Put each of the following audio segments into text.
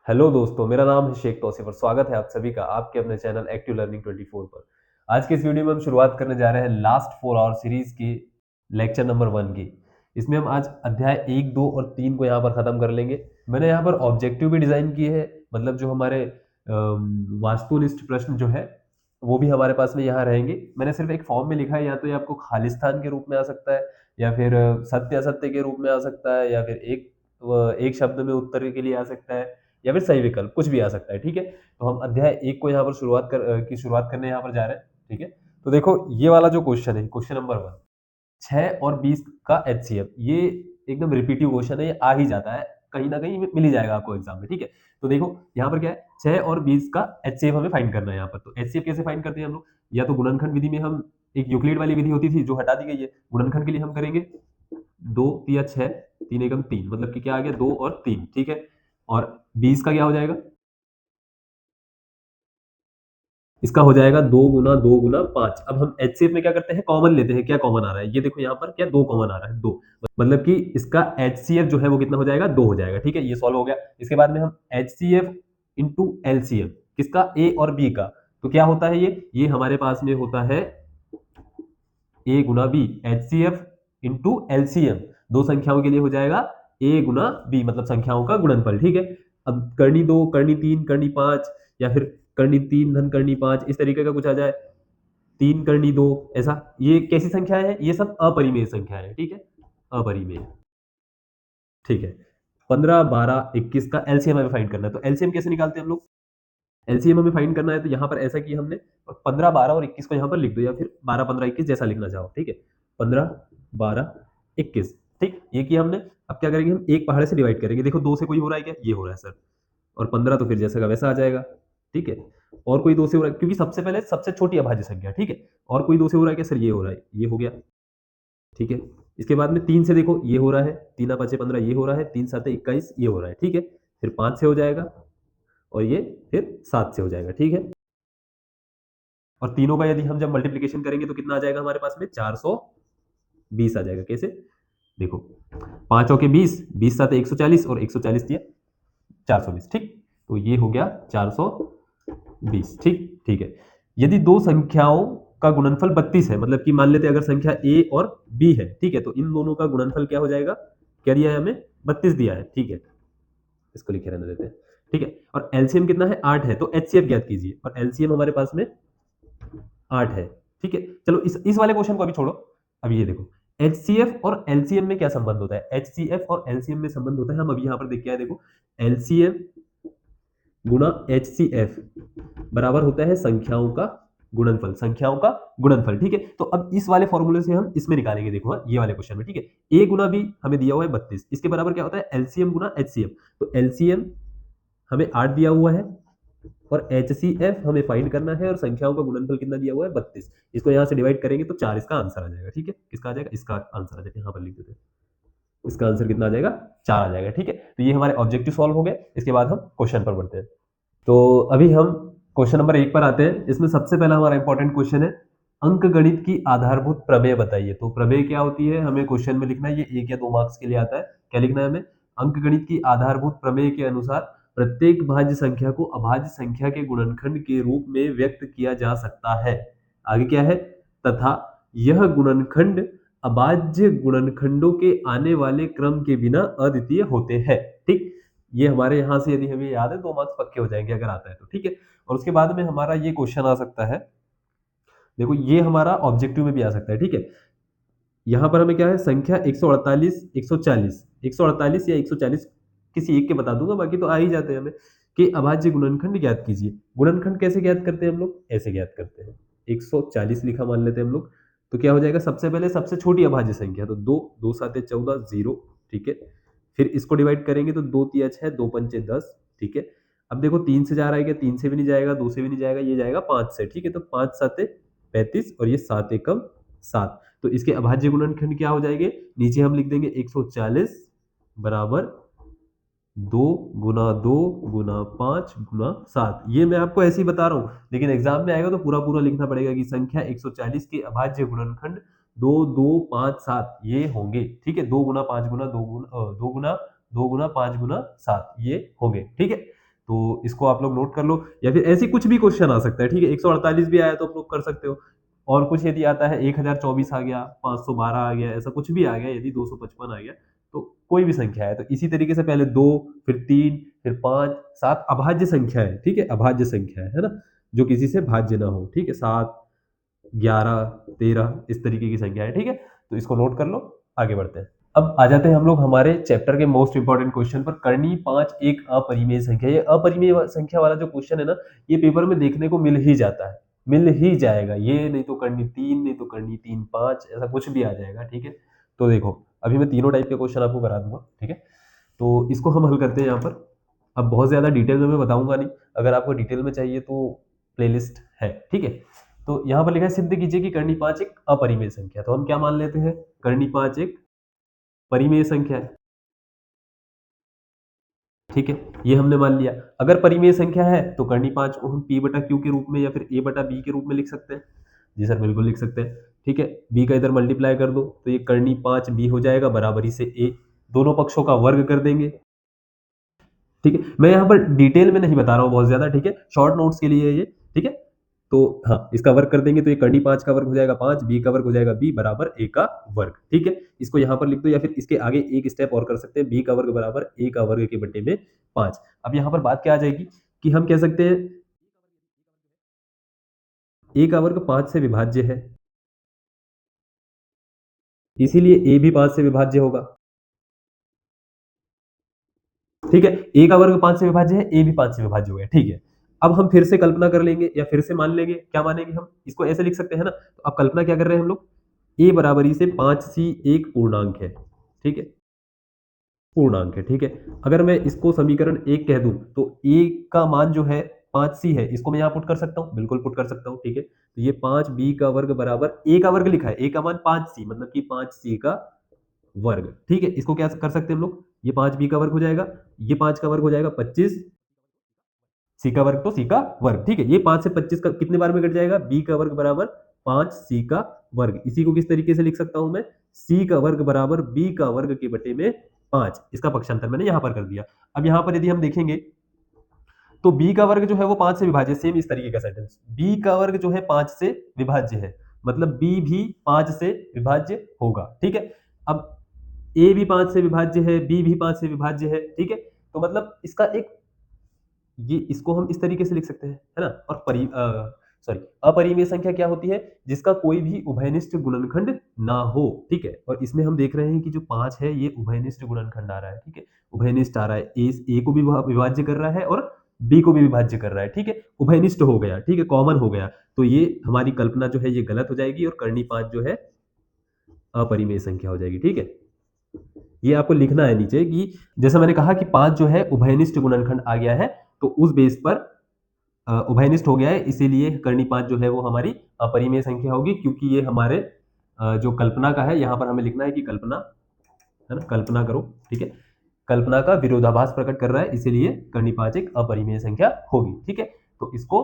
Hello दोस्तों, मेरा नाम है शेख तौसीफ और स्वागत है आप सभी का आपके अपने चैनल एक्टिव लर्निंग 24 पर। आज के इस वीडियो में हम शुरुआत करने जा रहे हैं लास्ट 4 आवर सीरीज की लेक्चर नंबर 1 की। इसमें हम आज अध्याय 1, 2 और 3 को यहाँ पर खत्म कर लेंगे। मैंने यहाँ पर ऑब्जेक्टिव भी डिजाइन किए हैं, मतलब जो हमारे वास्तुनिष्ठ प्रश्न जो है वो भी हमारे पास में यहाँ रहेंगे। मैंने सिर्फ एक फॉर्म में लिखा है, या तो ये आपको खालिस्तान के रूप में आ सकता है, या फिर सत्य असत्य के रूप में आ सकता है, या फिर एक शब्द में उत्तर के लिए आ सकता है, या फिर सही विकल्प कुछ भी आ सकता है। ठीक है, तो हम अध्याय 1 को यहाँ पर शुरुआत करने यहाँ पर जा रहे हैं। ठीक है, तो देखो ये वाला जो क्वेश्चन है, क्वेश्चन नंबर 1, 6 और 20 का एचसीएफ, ये एकदम रिपीटिव क्वेश्चन है, ये आ ही जाता है, कहीं ना कहीं मिल ही जाएगा आपको एग्जाम में। ठीक है, तो देखो यहाँ पर क्या है, 6 और 20 का एचसीएफ हमें फाइंड करना है। यहाँ पर तो एचसीएफ कैसे फाइंड करते हैं हम लोग, या तो गुणनखंड विधि में हम, एक यूक्लिड वाली विधि होती थी जो हटा दी गई है, गुणनखंड के लिए हम करेंगे 2 तिया 6, 3 एकम 3, मतलब कि क्या आ गया 2 और 3। ठीक है, और 20 का क्या हो जाएगा, इसका हो जाएगा 2 गुना 5। अब हम एचसीएफ में क्या करते हैं, कॉमन लेते हैं। क्या कॉमन आ रहा है, ये देखो यहाँ पर क्या 2 कॉमन आ रहा है, 2, मतलब कि इसका एचसीएफ जो है वो कितना हो जाएगा, 2 हो जाएगा। ठीक है, ये सॉल्व हो गया। इसके बाद में हम एचसीएफ इंटू एलसीएम, किसका, ए और बी का, तो क्या होता है ये हमारे पास में होता है ए गुना बी। एचसीएफ इंटू एलसीएम दो संख्याओं के लिए हो जाएगा ए गुना बी, मतलब संख्याओं का गुणनफल। ठीक है, अब करनी 2, करनी 3, करनी 5, या फिर करनी 3 धन करनी 5, इस तरीके का कुछ आ जाए, 3 करनी 2, ऐसा। ये कैसी संख्या है, ये सब अपरिमेय संख्या है। ठीक है, अपरिमेय। ठीक है, 15, 12, 21 का एलसीएम हमें फाइंड करना है। तो एलसीएम कैसे निकालते हैं हम लोग, एलसीएम हमें फाइंड करना है, तो यहाँ पर ऐसा किया हमने, 15, 12 और 21 को यहाँ पर लिख दो, या फिर 12, 15, 21 जैसा लिखना चाहो। ठीक है, 15, 12, 21। ठीक, ये किया हमने। अब क्या करेंगे, हम एक पहाड़े से डिवाइड करेंगे। देखो 2 से कोई हो रहा है क्या, ये हो रहा है सर, और 15 तो फिर जैसा का वैसा आ जाएगा। ठीक है, और कोई 2 से हो रहा है, क्योंकि सबसे पहले सबसे छोटी अभाज्य संख्या। ठीक है, और कोई 2 से हो रहा है क्या सर, ये हो रहा है, ये हो गया। ठीक है, इसके बाद में 3 से देखो, ये हो रहा है, 3 5 15, ये हो रहा है, 3 7 21, ये हो रहा है। ठीक है, फिर 5 से हो जाएगा, और ये फिर 7 से हो जाएगा। ठीक है, और तीनों का यदि हम जब मल्टीप्लीकेशन करेंगे तो कितना आ जाएगा हमारे पास में, 420 आ जाएगा। कैसे, देखो 5 के 20, 20 7 140, और 140 दिया 420। ठीक, तो ये हो गया 420। ठीक, ठीक है, यदि दो संख्याओं का गुणनफल 32 है, मतलब कि मान लेते हैं अगर संख्या ए और बी है, ठीक है, तो इन दोनों का गुणनफल क्या हो जाएगा, क्या दिया है हमें, 32 दिया है। ठीक है, इसको लिखे रहने देते हैं। ठीक है, और एलसीएम कितना है, 8 है, तो एचसीएफ ज्ञात कीजिए, और एलसीएम हमारे पास में 8 है। ठीक है, चलो इस वाले क्वेश्चन को अभी छोड़ो। अब ये देखो, एचसीएफ और एलसीएम में क्या संबंध होता है, एचसीएफ और एलसीएम में संबंध होता है, हम अभी यहां पर देख के आए। देखो, एलसीएम गुणा एचसीएफ बराबर होता है संख्याओं का गुणनफल, संख्याओं का गुणनफल। ठीक है, तो अब इस वाले फॉर्मूले से हम इसमें निकालेंगे। देखो हाँ, ये वाले क्वेश्चन में। ठीक है, ए गुना बी हमें दिया हुआ है 32, इसके बराबर क्या होता है, एलसीएम गुना एचसीएम। तो एलसीएम हमें 8 दिया हुआ है, और एचसीएफ हमें फाइंड करना है, और संख्याओं का गुणनफल कितना दिया हुआ है, 32। इसको यहां से डिवाइड करेंगे तो 4 इसका आंसर आ जाएगा। ठीक है, किसका आ जाएगा, इसका आंसर आ जाएगा, यहां पर लिख देते हैं, इसका आंसर कितना आ जाएगा, 4 आ जाएगा। ठीक है, तो ये हमारे ऑब्जेक्टिव सॉल्व हो गए। इसके बाद हम क्वेश्चन पर बढ़ते हैं। तो अभी हम क्वेश्चन नंबर 1 पर आते हैं। इसमें सबसे पहला हमारा इंपॉर्टेंट क्वेश्चन है, अंक गणित की आधारभूत प्रमेय बताइए। तो प्रमेय क्या होती है, हमें क्वेश्चन में लिखना है, ये 1 या 2 मार्क्स के लिए आता है। क्या लिखना है हमें, अंक गणित की आधारभूत प्रमेय के अनुसार प्रत्येक भाज्य संख्या को अभाज्य संख्या के गुणनखंड के रूप में व्यक्त किया जा सकता है। आगे क्या है, तथा यह गुणनखंड अभाज्य गुणनखंडों के आने वाले क्रम के बिना अद्वितीय होते हैं। ठीक, ये हमारे यहां से यदि हमें याद है 2 मार्क्स पक्के हो जाएंगे अगर आता है तो। ठीक है, और उसके बाद में हमारा ये क्वेश्चन आ सकता है, देखो ये हमारा ऑब्जेक्टिव में भी आ सकता है। ठीक है, यहां पर हमें क्या है, संख्या 148, 140, 148 या 140 किसी एक के बता दूंगा, बाकी तो आ ही जाते हैं हमें, कि अभाज्य गुणनखंड ज्ञात कीजिए। गुणनखंड कैसे ज्ञात करते हैं हम लोग, ऐसे ज्ञात करते हैं। 140 लिखा मान लेते हैं हम लोग, तो क्या हो जाएगा, सबसे पहले सबसे छोटी अभाज्य संख्या, तो 2, 2 7 14, 0। ठीक है, फिर इसको डिवाइड करेंगे तो 2 तिया 6, 2 पंचे 10। ठीक है, अब देखो 3 से जा रहा है क्या, 3 से भी नहीं जाएगा, 2 से भी नहीं जाएगा, ये जाएगा 5 से। ठीक है, तो 5 7 35, और ये 7 एकम 7। तो इसके अभाज्य गुणनखंड क्या हो जाएंगे, नीचे हम लिख देंगे 140 बराबर 2 गुना 5 गुना 7। ये मैं आपको ऐसे ही बता रहा हूँ, लेकिन एग्जाम में आएगा तो पूरा पूरा लिखना पड़ेगा कि संख्या 140 के अभाज्य गुणनखंड 2 2 5 7 ये होंगे। ठीक है, 2 गुना 5 गुना 2 गुना 2 गुना 5 गुना 7 ये होंगे। ठीक है, तो इसको आप लोग नोट कर लो, या फिर ऐसी कुछ भी क्वेश्चन आ सकता है, ठीक है। 148 भी आया तो आप लोग कर सकते हो, और कुछ यदि आता है 1024 आ गया, 512 आ गया, ऐसा कुछ भी आ गया, यदि 255 आ गया, तो कोई भी संख्या है तो इसी तरीके से पहले 2, फिर 3, फिर 5, 7 अभाज्य संख्या है, ठीक है, अभाज्य संख्या है ना, जो किसी से भाज्य ना हो, ठीक है, 7, 11, 13 इस तरीके की संख्या है, ठीक है। तो इसको नोट कर लो, आगे बढ़ते हैं। अब आ जाते हैं हम लोग हमारे चैप्टर के मोस्ट इंपॉर्टेंट क्वेश्चन पर। करनी 5 एक अपरिमेय संख्या। ये अपरिमेय संख्या वाला जो क्वेश्चन है ना, ये पेपर में देखने को मिल ही जाता है, मिल ही जाएगा ये, नहीं तो करनी 3, नहीं तो करनी 3, 5, ऐसा कुछ भी आ जाएगा, ठीक है। तो देखो अभी मैं तीनों टाइप के क्वेश्चन आपको करा दूंगा, ठीक है। तो इसको हम हल करते हैं यहाँ पर। अब बहुत ज्यादा डिटेल में मैं बताऊंगा नहीं, अगर आपको डिटेल में चाहिए तो प्लेलिस्ट है, ठीक है। तो यहाँ पर लिखा है सिद्ध कीजिए कि करनी 5 एक अपरिमेय संख्या। तो हम क्या मान लेते हैं, करनी 5 एक परिमेय संख्या है, ठीक है, ये हमने मान लिया। अगर परिमेय संख्या है तो करनी 5 को हम p बटा क्यू के रूप में या फिर a बटा b के रूप में लिख सकते हैं। जी सर बिल्कुल लिख सकते हैं, ठीक है। b का इधर मल्टीप्लाई कर दो तो ये करनी 5 b हो जाएगा, बराबरी से a, दोनों पक्षों का वर्ग कर देंगे, ठीक है। मैं यहाँ पर डिटेल में नहीं बता रहा हूँ बहुत ज्यादा, ठीक है, शॉर्ट नोट्स के लिए ये, ठीक है। तो हाँ, इसका वर्ग कर देंगे तो ये करनी 5 का वर्ग हो जाएगा 5, b का वर्ग हो जाएगा b बराबर a का वर्ग, ठीक है। इसको यहाँ पर लिख दो, या फिर इसके आगे एक स्टेप और कर सकते हैं, b का वर्ग बराबर a का वर्ग के बटे में 5। अब यहाँ पर बात क्या आ जाएगी कि हम कह सकते हैं a का वर्ग 5 से विभाज्य है, इसीलिए a भी 5 से विभाज्य होगा, ठीक है। a का वर्ग 5 से विभाज्य है, a भी 5 से विभाज्य हो गया, ठीक है। अब हम फिर से कल्पना कर लेंगे या फिर से मान लेंगे, क्या मानेंगे हम, इसको ऐसे लिख सकते हैं ना। तो अब कल्पना क्या कर रहे हैं हम लोग, a बराबरी से 5c एक पूर्णांक है, ठीक है, पूर्णांक है, ठीक है। अगर मैं इसको समीकरण 1 कह दूं तो a का मान जो है 5c है, इसको मैं यहाँ पुट कर सकता हूँ, बिल्कुल पुट कर सकता हूँ, ठीक है। तो ये 5b का वर्ग बराबर a का वर्ग लिखा है, a का मान 5c, मतलब कि 5c का वर्ग, ठीक है। इसको क्या कर सकते हैं हम लोग, ये 5b का वर्ग हो जाएगा, ये 5 का वर्ग हो जाएगा 25, सी का वर्ग तो सी का वर्ग, ठीक है। ये 5 से 25 का कितने बार में कट जाएगा, बी का वर्ग बराबर 5 सी का वर्ग। इसी को किस तरीके से लिख सकता हूं मैं, सी का वर्ग बराबर बी का वर्ग के बटे में 5। इसका पक्षांतर मैंने यहां पर कर दिया। अब यहां पर यदि हम देखेंगे तो b का वर्ग जो है वो 5 से विभाज्य, सेम इस तरीके का सेंटेंस, b का वर्ग जो है 5 से विभाज्य है, मतलब b भी 5 से विभाज्य होगा, ठीक है। अब a भी 5 से विभाज्य है, b भी 5 से विभाज्य है, ठीक है। तो मतलब इसका एक, ये इसको हम इस तरीके से लिख सकते हैं, है ना। और सॉरी, अपरिमेय संख्या क्या होती है, जिसका कोई भी उभयनिष्ठ गुणनखंड ना हो, ठीक है। और इसमें हम देख रहे हैं कि जो 5 है ये उभयनिष्ठ गुणनखंड आ रहा है, ठीक है, उभयनिष्ठ आ रहा है, ए को भी विभाज्य कर रहा है और बी को भी विभाज्य कर रहा है, ठीक है, उभयनिष्ठ हो गया, ठीक है, कॉमन हो गया। तो ये हमारी कल्पना जो है ये गलत हो जाएगी और करनी 5 जो है अपरिमेय संख्या हो जाएगी, ठीक है। ये आपको लिखना है नीचे कि जैसा मैंने कहा कि 5 जो है उभयनिष्ठ गुणनखंड आ गया है, तो उस बेस पर उभयनिष्ठ हो गया है, इसीलिए करनी 5 जो है वो हमारी अपरिमेय संख्या होगी, क्योंकि ये हमारे जो कल्पना का है, यहाँ पर हमें लिखना है कि कल्पना, है ना, कल्पना करो, ठीक है, कल्पना का विरोधाभास प्रकट कर रहा है, इसीलिए करनी 5 एक अपरिमेय संख्या होगी, ठीक है। तो इसको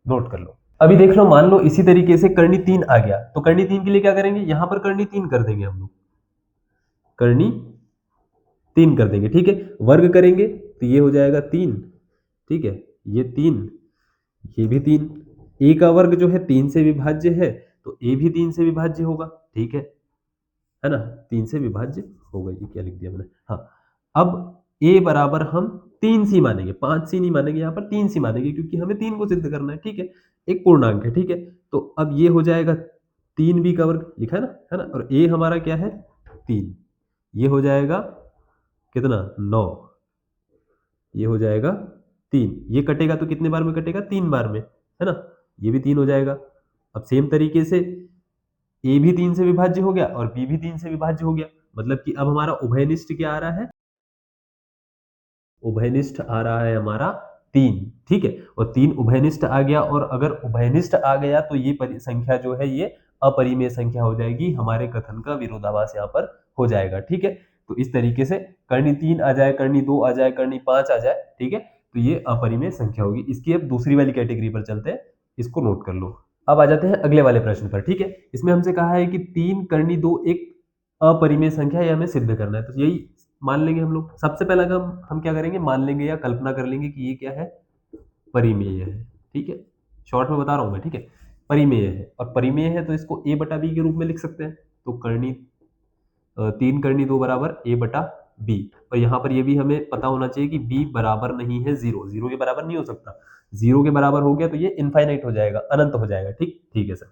नोट कर लो। अभी देख लो, मान लो इसी तरीके से करनी 3 आ गया, तो करनी 3 के लिए क्या करेंगे, यहां पर करनी 3 कर देंगे हम लोग, करनी 3 कर देंगे, ठीक है। वर्ग करेंगे तो ये हो जाएगा 3, ठीक है, ये 3, ये भी 3, ए का वर्ग जो है 3 से विभाज्य है, तो ए भी 3 से विभाज्य होगा, ठीक है ना, 3 से विभाज्य होगा, ये क्या लिख दिया मैंने, हाँ। अब ए बराबर हम 3 सी मानेंगे, 5 सी नहीं मानेंगे, यहाँ पर 3 सी मानेंगे, क्योंकि हमें 3 को सिद्ध करना है, ठीक है, एक पूर्णांक है, ठीक है। तो अब ये हो जाएगा 3b का वर्ग लिखा है ना, और ए हमारा क्या है 3, ये हो जाएगा कितना 9, ये हो जाएगा 3, ये कटेगा तो कितने बार में कटेगा, 3 बार में, है ना, ये भी 3 हो जाएगा। अब सेम तरीके से ए भी 3 से विभाज्य हो गया और बी भी 3 से विभाज्य हो गया, मतलब कि अब हमारा उभयनिष्ठ क्या आ रहा है, उभयनिष्ठ आ रहा है हमारा 3, ठीक है। और 3 उभयनिष्ठ आ गया, और अगर उभयनिष्ठ आ गया तो ये संख्या जो है ये अपरिमेय संख्या हो जाएगी, हमारे कथन का विरोधाभास यहाँ पर हो जाएगा, ठीक है। तो इस तरीके से करनी 3 आ जाए, करनी 2 आ जाए, करनी 5 आ जाए, ठीक है, तो ये अपरिमेय संख्या होगी। इसकी अब दूसरी वाली कैटेगरी पर चलते हैं, इसको नोट कर लो। अब आ जाते हैं अगले वाले प्रश्न पर, ठीक है। इसमें हमसे कहा है कि 3 करनी 2 एक अपरिमेय संख्या, ये हमें सिद्ध करना है, तो यही मान लेंगे हम लोग। सबसे पहला हम क्या करेंगे, मान लेंगे या कल्पना कर लेंगे कि ये क्या है, परिमेय है। ठीक है, शॉर्ट में बता रहा हूं मैं, ठीक है, परिमेय है। और परिमेय है तो इसको a बटा बी के रूप में लिख सकते हैं। तो करनी 3 करनी 2 बराबर a बटा बी। और यहाँ पर ये भी हमें पता होना चाहिए कि b बराबर नहीं है जीरो, जीरो के बराबर नहीं हो सकता। जीरो के बराबर हो गया तो ये इनफाइनाइट हो जाएगा, अनंत हो जाएगा। ठीक ठीक है सर,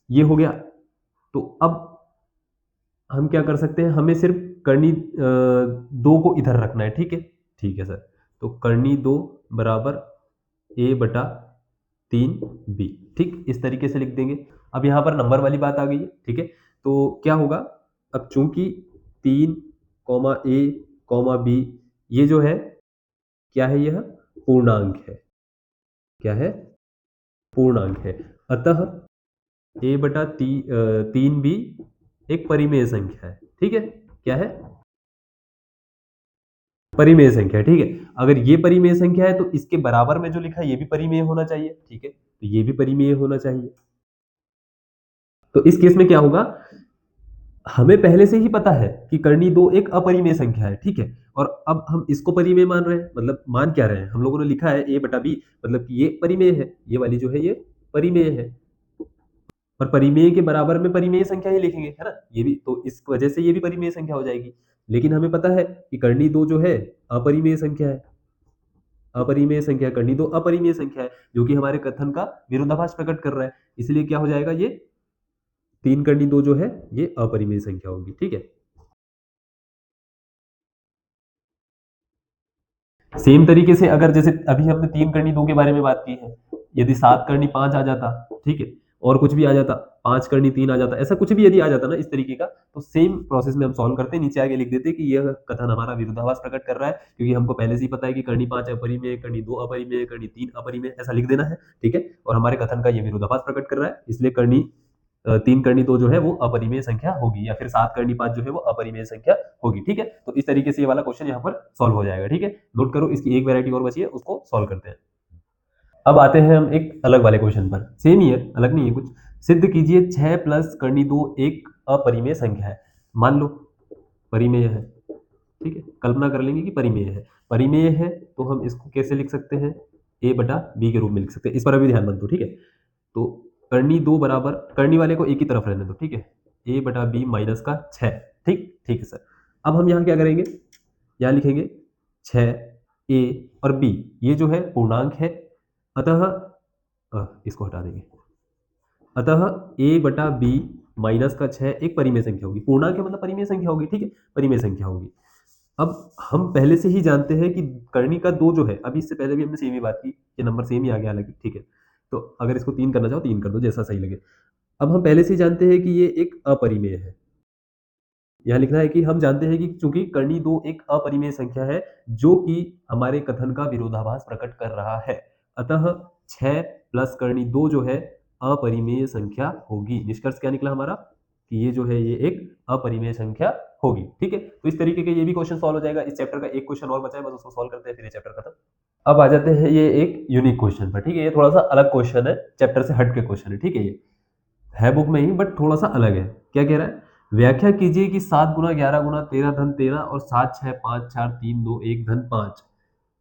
ये हो गया। तो अब हम क्या कर सकते हैं, हमें सिर्फ करनी 2 को इधर रखना है। ठीक है सर। तो करनी 2 बराबर a बटा 3b। ठीक, इस तरीके से लिख देंगे। अब यहाँ पर नंबर वाली बात आ गई है। ठीक है, तो क्या होगा, अब चूंकि 3 कॉमा a कॉमा b ये जो है क्या है, यह पूर्णांक है। क्या है, पूर्णांक है। अतः a बटा 3b एक परिमेय संख्या है। ठीक है, क्या है, परिमेय संख्या है। ठीक है, अगर ये परिमेय संख्या है तो इसके बराबर में जो लिखा है ये भी परिमेय होना चाहिए। ठीक है, तो ये भी परिमेय होना चाहिए। तो इस केस में क्या होगा, हमें पहले से ही पता है कि करनी 2 एक अपरिमेय संख्या है। ठीक है, और अब हम इसको परिमेय मान रहे हैं, मतलब मान क्या रहे हैं, हम लोगों ने लिखा है a बटा b, मतलब कि ये परिमेय है, ये वाली जो है ये परिमेय है। और परिमेय के बराबर में परिमेय संख्या ही लिखेंगे, है ना, ये भी तो इस वजह से ये भी परिमेय संख्या हो जाएगी। लेकिन हमें पता है कि करनी 2 जो है अपरिमेय संख्या है। अपरिमेय संख्या, करनी 2 अपरिमेय संख्या है, जो कि हमारे कथन का विरोधाभास प्रकट कर रहा है। इसलिए क्या हो जाएगा, ये 3 करनी 2 जो है ये अपरिमेय संख्या होगी। ठीक है, सेम तरीके से अगर जैसे अभी हमने 3 करनी 2 के बारे में बात की है, यदि 7 करनी 5 आ जाता, ठीक है, और कुछ भी आ जाता, 5 करनी 3 आ जाता, ऐसा कुछ भी यदि आ जाता ना इस तरीके का, तो सेम प्रोसेस में हम सॉल्व करते, नीचे आगे लिख देते कि यह कथन हमारा विरोधाभास प्रकट कर रहा है, क्योंकि हमको पहले से ही पता है कि करनी 5 अपरिमेय, करनी 2 अपरिमेय, करनी 3 अपरिमेय, ऐसा लिख देना है। ठीक है, और हमारे कथन का ये विरोधाभास प्रकट कर रहा है, इसलिए 3 करनी 2 जो है वो अपरिमेय संख्या होगी, या फिर 7 करनी 5 जो है वो अपरिमेय संख्या होगी। ठीक है, तो इस तरीके से ये वाला क्वेश्चन यहाँ पर सॉल्व हो जाएगा। ठीक है, नोट करो, इसकी एक वैरायटी और बची है, उसको सॉल्व करते हैं। अब आते हैं हम एक अलग वाले क्वेश्चन पर, सेम ही है, अलग नहीं है कुछ। सिद्ध कीजिए 6 प्लस करनी 2 एक अपरिमेय संख्या है। मान लो परिमेय है। ठीक है, कल्पना कर लेंगे कि परिमेय है। परिमेय है तो हम इसको कैसे लिख सकते हैं, a बटा b के रूप में लिख सकते हैं। इस पर अभी ध्यान मत दो। ठीक है, तो करनी 2 बराबर, करनी वाले को एक ही तरफ रहने दो। ठीक है, a बटा बी माइनस का 6। ठीक ठीक है सर। अब हम यहाँ क्या करेंगे, यहाँ लिखेंगे 6 a और b, ये जो है पूर्णांक है, अतः इसको हटा देंगे। अतः a बटा b माइनस का 6 एक परिमेय संख्या होगी। पूर्णांक है मतलब परिमेय संख्या होगी। ठीक है, परिमेय संख्या होगी। अब हम पहले से ही जानते हैं कि करनी का 2 जो है, अभी इससे पहले भी हमने सेम ही बात की, ये नंबर सेम ही आ गया हालांकि। ठीक है, तो अगर इसको 3 करना चाहो 3 कर दो, जैसा सही लगे। अब हम पहले से ही जानते हैं कि ये एक अपरिमेय है। यहाँ लिखना है कि हम जानते हैं कि चूंकि करनी 2 एक अपरिमेय संख्या है, जो कि हमारे कथन का विरोधाभास प्रकट कर रहा है, अतः 6 प्लस करनी 2 जो है अपरिमेय संख्या होगी। निष्कर्ष क्या निकला हमारा, कि ये जो है ये एक अपरिमेय संख्या होगी। ठीक है, तो इस तरीके के ये भी क्वेश्चन सॉल्व हो जाएगा। इस चैप्टर का एक क्वेश्चन और बचा है, बस उसको सॉल्व करते हैं, फिर ये चैप्टर खत्म। अब आ जाते हैं ये एक यूनिक क्वेश्चन पर। ठीक है, ये थोड़ा सा अलग क्वेश्चन है, चैप्टर से हट के क्वेश्चन है। ठीक है, ये है बुक में ही बट थोड़ा सा अलग है। क्या कह रहा है, व्याख्या कीजिए कि 7 गुना 11 गुना 13 धन 13 और 7 6 5 4 3 2 1 धन 5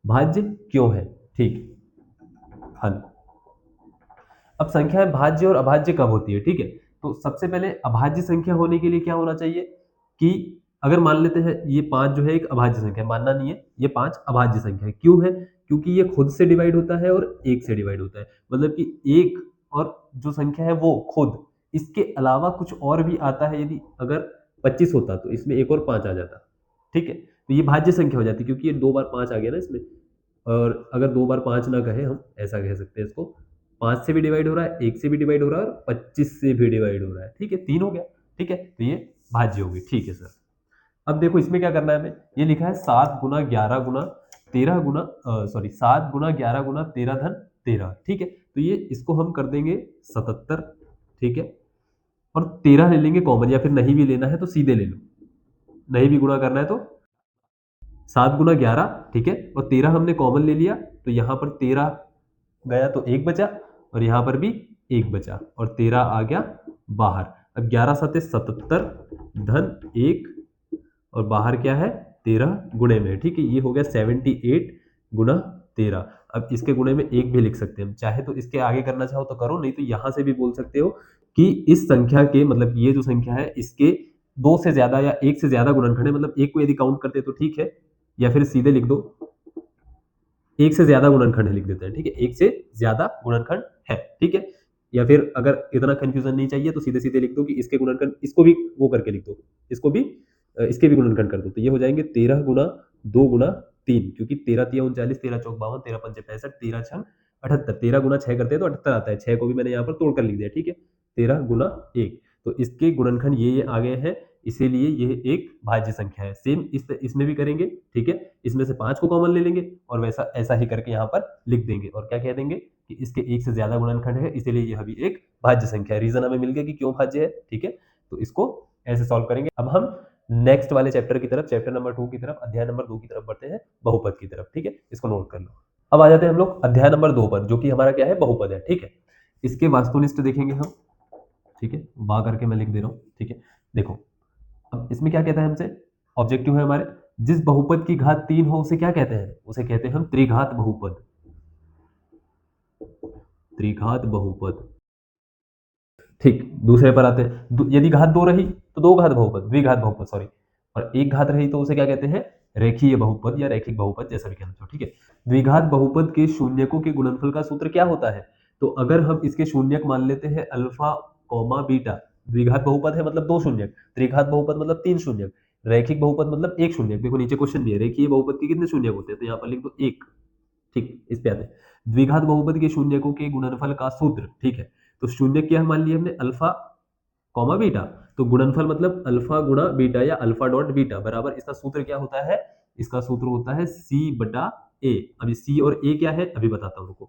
भाज्य क्यों है। ठीक, हल। अब संख्याएं भाज्य और अभाज्य कब होती है। ठीक है, तो सबसे पहले अभाज्य संख्या होने के लिए क्या होना चाहिए, कि अगर मान लेते हैं ये 5 जो है एक अभाज्य संख्या है, मानना नहीं है, ये 5 अभाज्य संख्या है। क्यों है, क्योंकि ये खुद से डिवाइड होता है और 1 से डिवाइड होता है। मतलब कि एक और जो संख्या है वो खुद, इसके अलावा कुछ और भी आता है। यदि अगर 25 होता तो इसमें एक और 5 आ जाता। ठीक है, तो ये भाज्य संख्या हो जाती, क्योंकि ये 2 बार 5 आ गया ना इसमें। और अगर 2 बार 5 ना कहे, हम ऐसा कह सकते हैं इसको, 5 से भी डिवाइड हो रहा है, 1 से भी डिवाइड हो रहा है, और 25 से भी डिवाइड हो रहा है। ठीक है, 3 हो गया। ठीक है, तो ये भाज्य होगी। ठीक है सर। अब देखो इसमें क्या करना है हमें, ये लिखा है 7 गुना 11 गुना 13 गुना 13 धन 13। ठीक है, तो ये इसको हम कर देंगे 77। ठीक है, और 13 ले लेंगे कॉमन, या फिर नहीं भी लेना है तो सीधे ले लो, नहीं भी गुणा करना है तो 7 गुना 11। ठीक है, और 13 हमने कॉमन ले लिया, तो यहाँ पर 13 गया तो 1 बचा, और यहाँ पर भी 1 बचा, और 13 आ गया बाहर। अब 11 7 77 धन 1, और बाहर क्या है 13 गुणे में, ठीक है। ये हो गया 78 गुना 13। अब इसके गुणे में एक भी लिख सकते हैं हम, चाहे तो इसके आगे करना चाहो तो करो, नहीं तो यहां से भी बोल सकते हो कि इस संख्या के मतलब ये जो संख्या है इसके दो से ज्यादा या एक से ज्यादा गुणनखंड है, मतलब एक को यदि काउंट करते तो ठीक है, या फिर सीधे लिख दो एक से ज्यादा गुणनखंड है लिख देते हैं, ठीक है। एक से ज्यादा गुणनखंड है, ठीक है। या फिर अगर इतना कंफ्यूजन नहीं चाहिए तो सीधे सीधे लिख दो कि इसके गुणनखंड, इसको भी वो करके लिख दो, इसको भी इसके भी गुणनखंड कर दो, तो ये हो जाएंगे 13 गुना 2 गुना 3, क्योंकि 13 तिया 39, 13 चौक 52, 13 पंचे 65, 13 छंग 78, 13 गुना 6 करते हैं तो 78 आता है, 6 को भी मैंने यहाँ पर तोड़ कर लिख दिया, ठीक है। 13 गुना 1, तो इसके गुणनखंड ये आ गए हैं, इसीलिए यह एक भाज्य संख्या है। सेम इसमें भी करेंगे, ठीक है। इसमें से 5 को कॉमन ले लेंगे और वैसा ऐसा ही करके यहाँ पर लिख देंगे और क्या कह देंगे कि इसके एक से ज्यादा गुणनखंड है, इसीलिए यह भी एक भाज्य संख्या है। रीजन हमें मिल गया कि क्यों भाज्य है, ठीक है। तो इसको ऐसे सॉल्व करेंगे। अब हम नेक्स्ट वाले चैप्टर की तरफ, चैप्टर नंबर 2 की तरफ, अध्याय नंबर 2 की तरफ बढ़ते हैं, बहुपद की तरफ, ठीक है। इसको नोट कर लो। अब आ जाते हैं हम लोग अध्याय नंबर 2 पर, जो कि हमारा क्या है, बहुपद है, ठीक है। इसके वास्तुनिष्ठ देखेंगे हम, ठीक है। बा करके मैं लिख दे रहा हूँ, ठीक है। देखो अब इसमें क्या कहता है हमसे, ऑब्जेक्टिव है हमारे, जिस बहुपद की घात 3 हो उसे क्या कहते हैं, उसे कहते हैं हम त्रिघात बहुपद। त्रिघात बहुपद, ठीक। दूसरे पर आते हैं, यदि घात 2 रही तो दो घात बहुपद, द्विघात बहुपद सॉरी, और एक घात रही तो उसे क्या कहते हैं, रेखीय बहुपद या रैखिक बहुपद, जैसा भी कहना चाहो, ठीक है। द्विघात बहुपद के शून्यकों के गुणनफल का सूत्र क्या होता है, तो अगर हम इसके शून्यक मान लेते हैं अल्फा कॉमा बीटा, द्विघात बहुपद है मतलब 2 शून्यक, त्रिघात बहुपद मतलब 3 शून्यक, रैखिक बहुपद मतलब 1 शून्यक। देखो नीचे क्वेश्चन दिया है, रेखीय बहुपद के कितने शून्यक होते हैं, तो यहाँ पर लिख दो 1, ठीक। इस पे आते हैं, द्विघात बहुपद के शून्यकों के गुणनफल का सूत्र, ठीक है। तो शून्य क्या मान लिया हमने, अल्फा कॉमा बीटा, तो गुणनफल मतलब अल्फा गुणा बीटा या अल्फा डॉट बीटा बराबर, इसका सूत्र क्या होता है, इसका सूत्र होता है सी बटा ए। अभी सी और ए क्या है अभी बताता हूं, रुको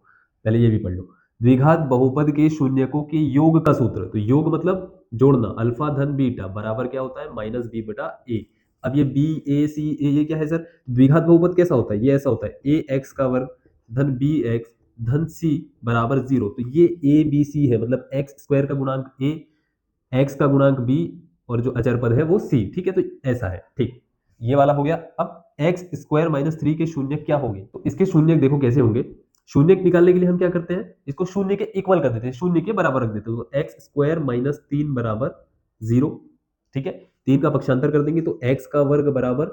पहले ये भी पढ़ लो। द्विघात बहुपद के शून्यकों के योग का सूत्र, तो योग मतलब जोड़ना, अल्फा धन बीटा बराबर क्या होता है, माइनस बी बटा ए। अब ये बी ए सी ए ये क्या है सर, द्विघात बहुपद कैसा होता है, ये ऐसा होता है, ए एक्स का वर्ग धन बी एक्स धन सी बराबर 0, तो ये ए बी सी है, मतलब एक्स स्क्वायर का गुणांक ए, एक्स का गुणांक बी, और जो अचर पद है वो सी, ठीक है। तो ऐसा है, ठीक। ये वाला हो गया। अब एक्स स्क्वायर माइनस 3 के शून्य क्या होंगे, तो इसके शून्य देखो कैसे होंगे। शून्य निकालने के लिए हम क्या करते हैं, इसको शून्य के इक्वल कर देते हैं, शून्य के बराबर रख देते हैं, तो एक्स स्क्वायर माइनस 3 बराबर 0, ठीक है। 3 का पक्षांतर कर देंगे तो एक्स का वर्ग बराबर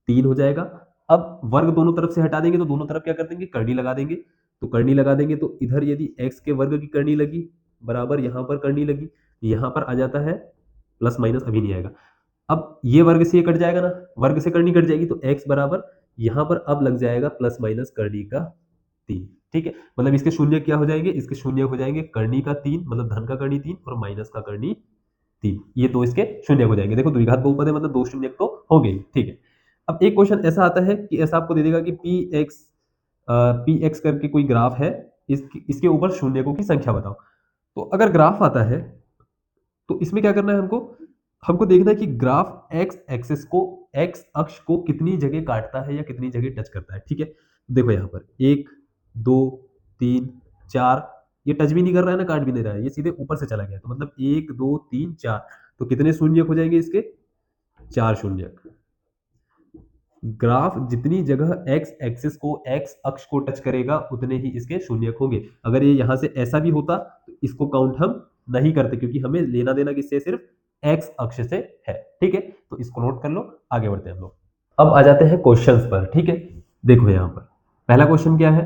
3 हो जाएगा। अब वर्ग दोनों तरफ से हटा देंगे तो दोनों तरफ क्या कर देंगे, करनी लगा देंगे, तो करनी लगा देंगे तो इधर यदि एक्स के वर्ग की करनी लगी बराबर यहां पर करनी लगी, यहां पर आ जाता है प्लस माइनस, अभी नहीं आएगा। अब ये वर्ग से ये कट जाएगा ना, वर्ग से करनी कट जाएगी, तो x बराबर यहां पर अब लग जाएगा प्लस माइनस करनी का 3, ठीक है। मतलब इसके शून्य क्या हो जाएंगे, इसके शून्य हो जाएंगे करनी का 3 मतलब धन का करनी 3 और माइनस का करनी 3, ये दो इसके शून्य हो जाएंगे। देखो द्विघात बहुपद है मतलब दो शून्य तो हो गई, ठीक है। अब एक क्वेश्चन ऐसा आता है कि ऐसा आपको दे देगा कि पी एक्स करके कोई ग्राफ है, इसके ऊपर शून्यकों की संख्या बताओ। तो अगर ग्राफ आता है तो इसमें क्या करना है हमको, हमको देखना है कि ग्राफ एक्स एक्सिस को, एक्स अक्ष को कितनी जगह काटता है या कितनी जगह टच करता है, ठीक है। देखो यहाँ पर 1 2 3 4, ये टच भी नहीं कर रहा है ना काट भी नहीं रहा है, ये सीधे ऊपर से चला गया, तो मतलब 1 2 3 4, तो कितने शून्यक हो जाएंगे इसके, 4 शून्यक। ग्राफ जितनी जगह एक्स एक्सिस को, एक्स अक्ष को टच करेगा उतने ही इसके शून्यक होंगे। अगर ये यहां से ऐसा भी होता तो इसको काउंट हम नहीं करते, क्योंकि हमें लेना देना किससे, सिर्फ एक्स अक्ष से है, ठीक है। तो इसको नोट कर लो, आगे बढ़ते हैं हम लोग। अब आ जाते हैं क्वेश्चंस पर, ठीक है। देखो यहाँ पर पहला क्वेश्चन क्या है,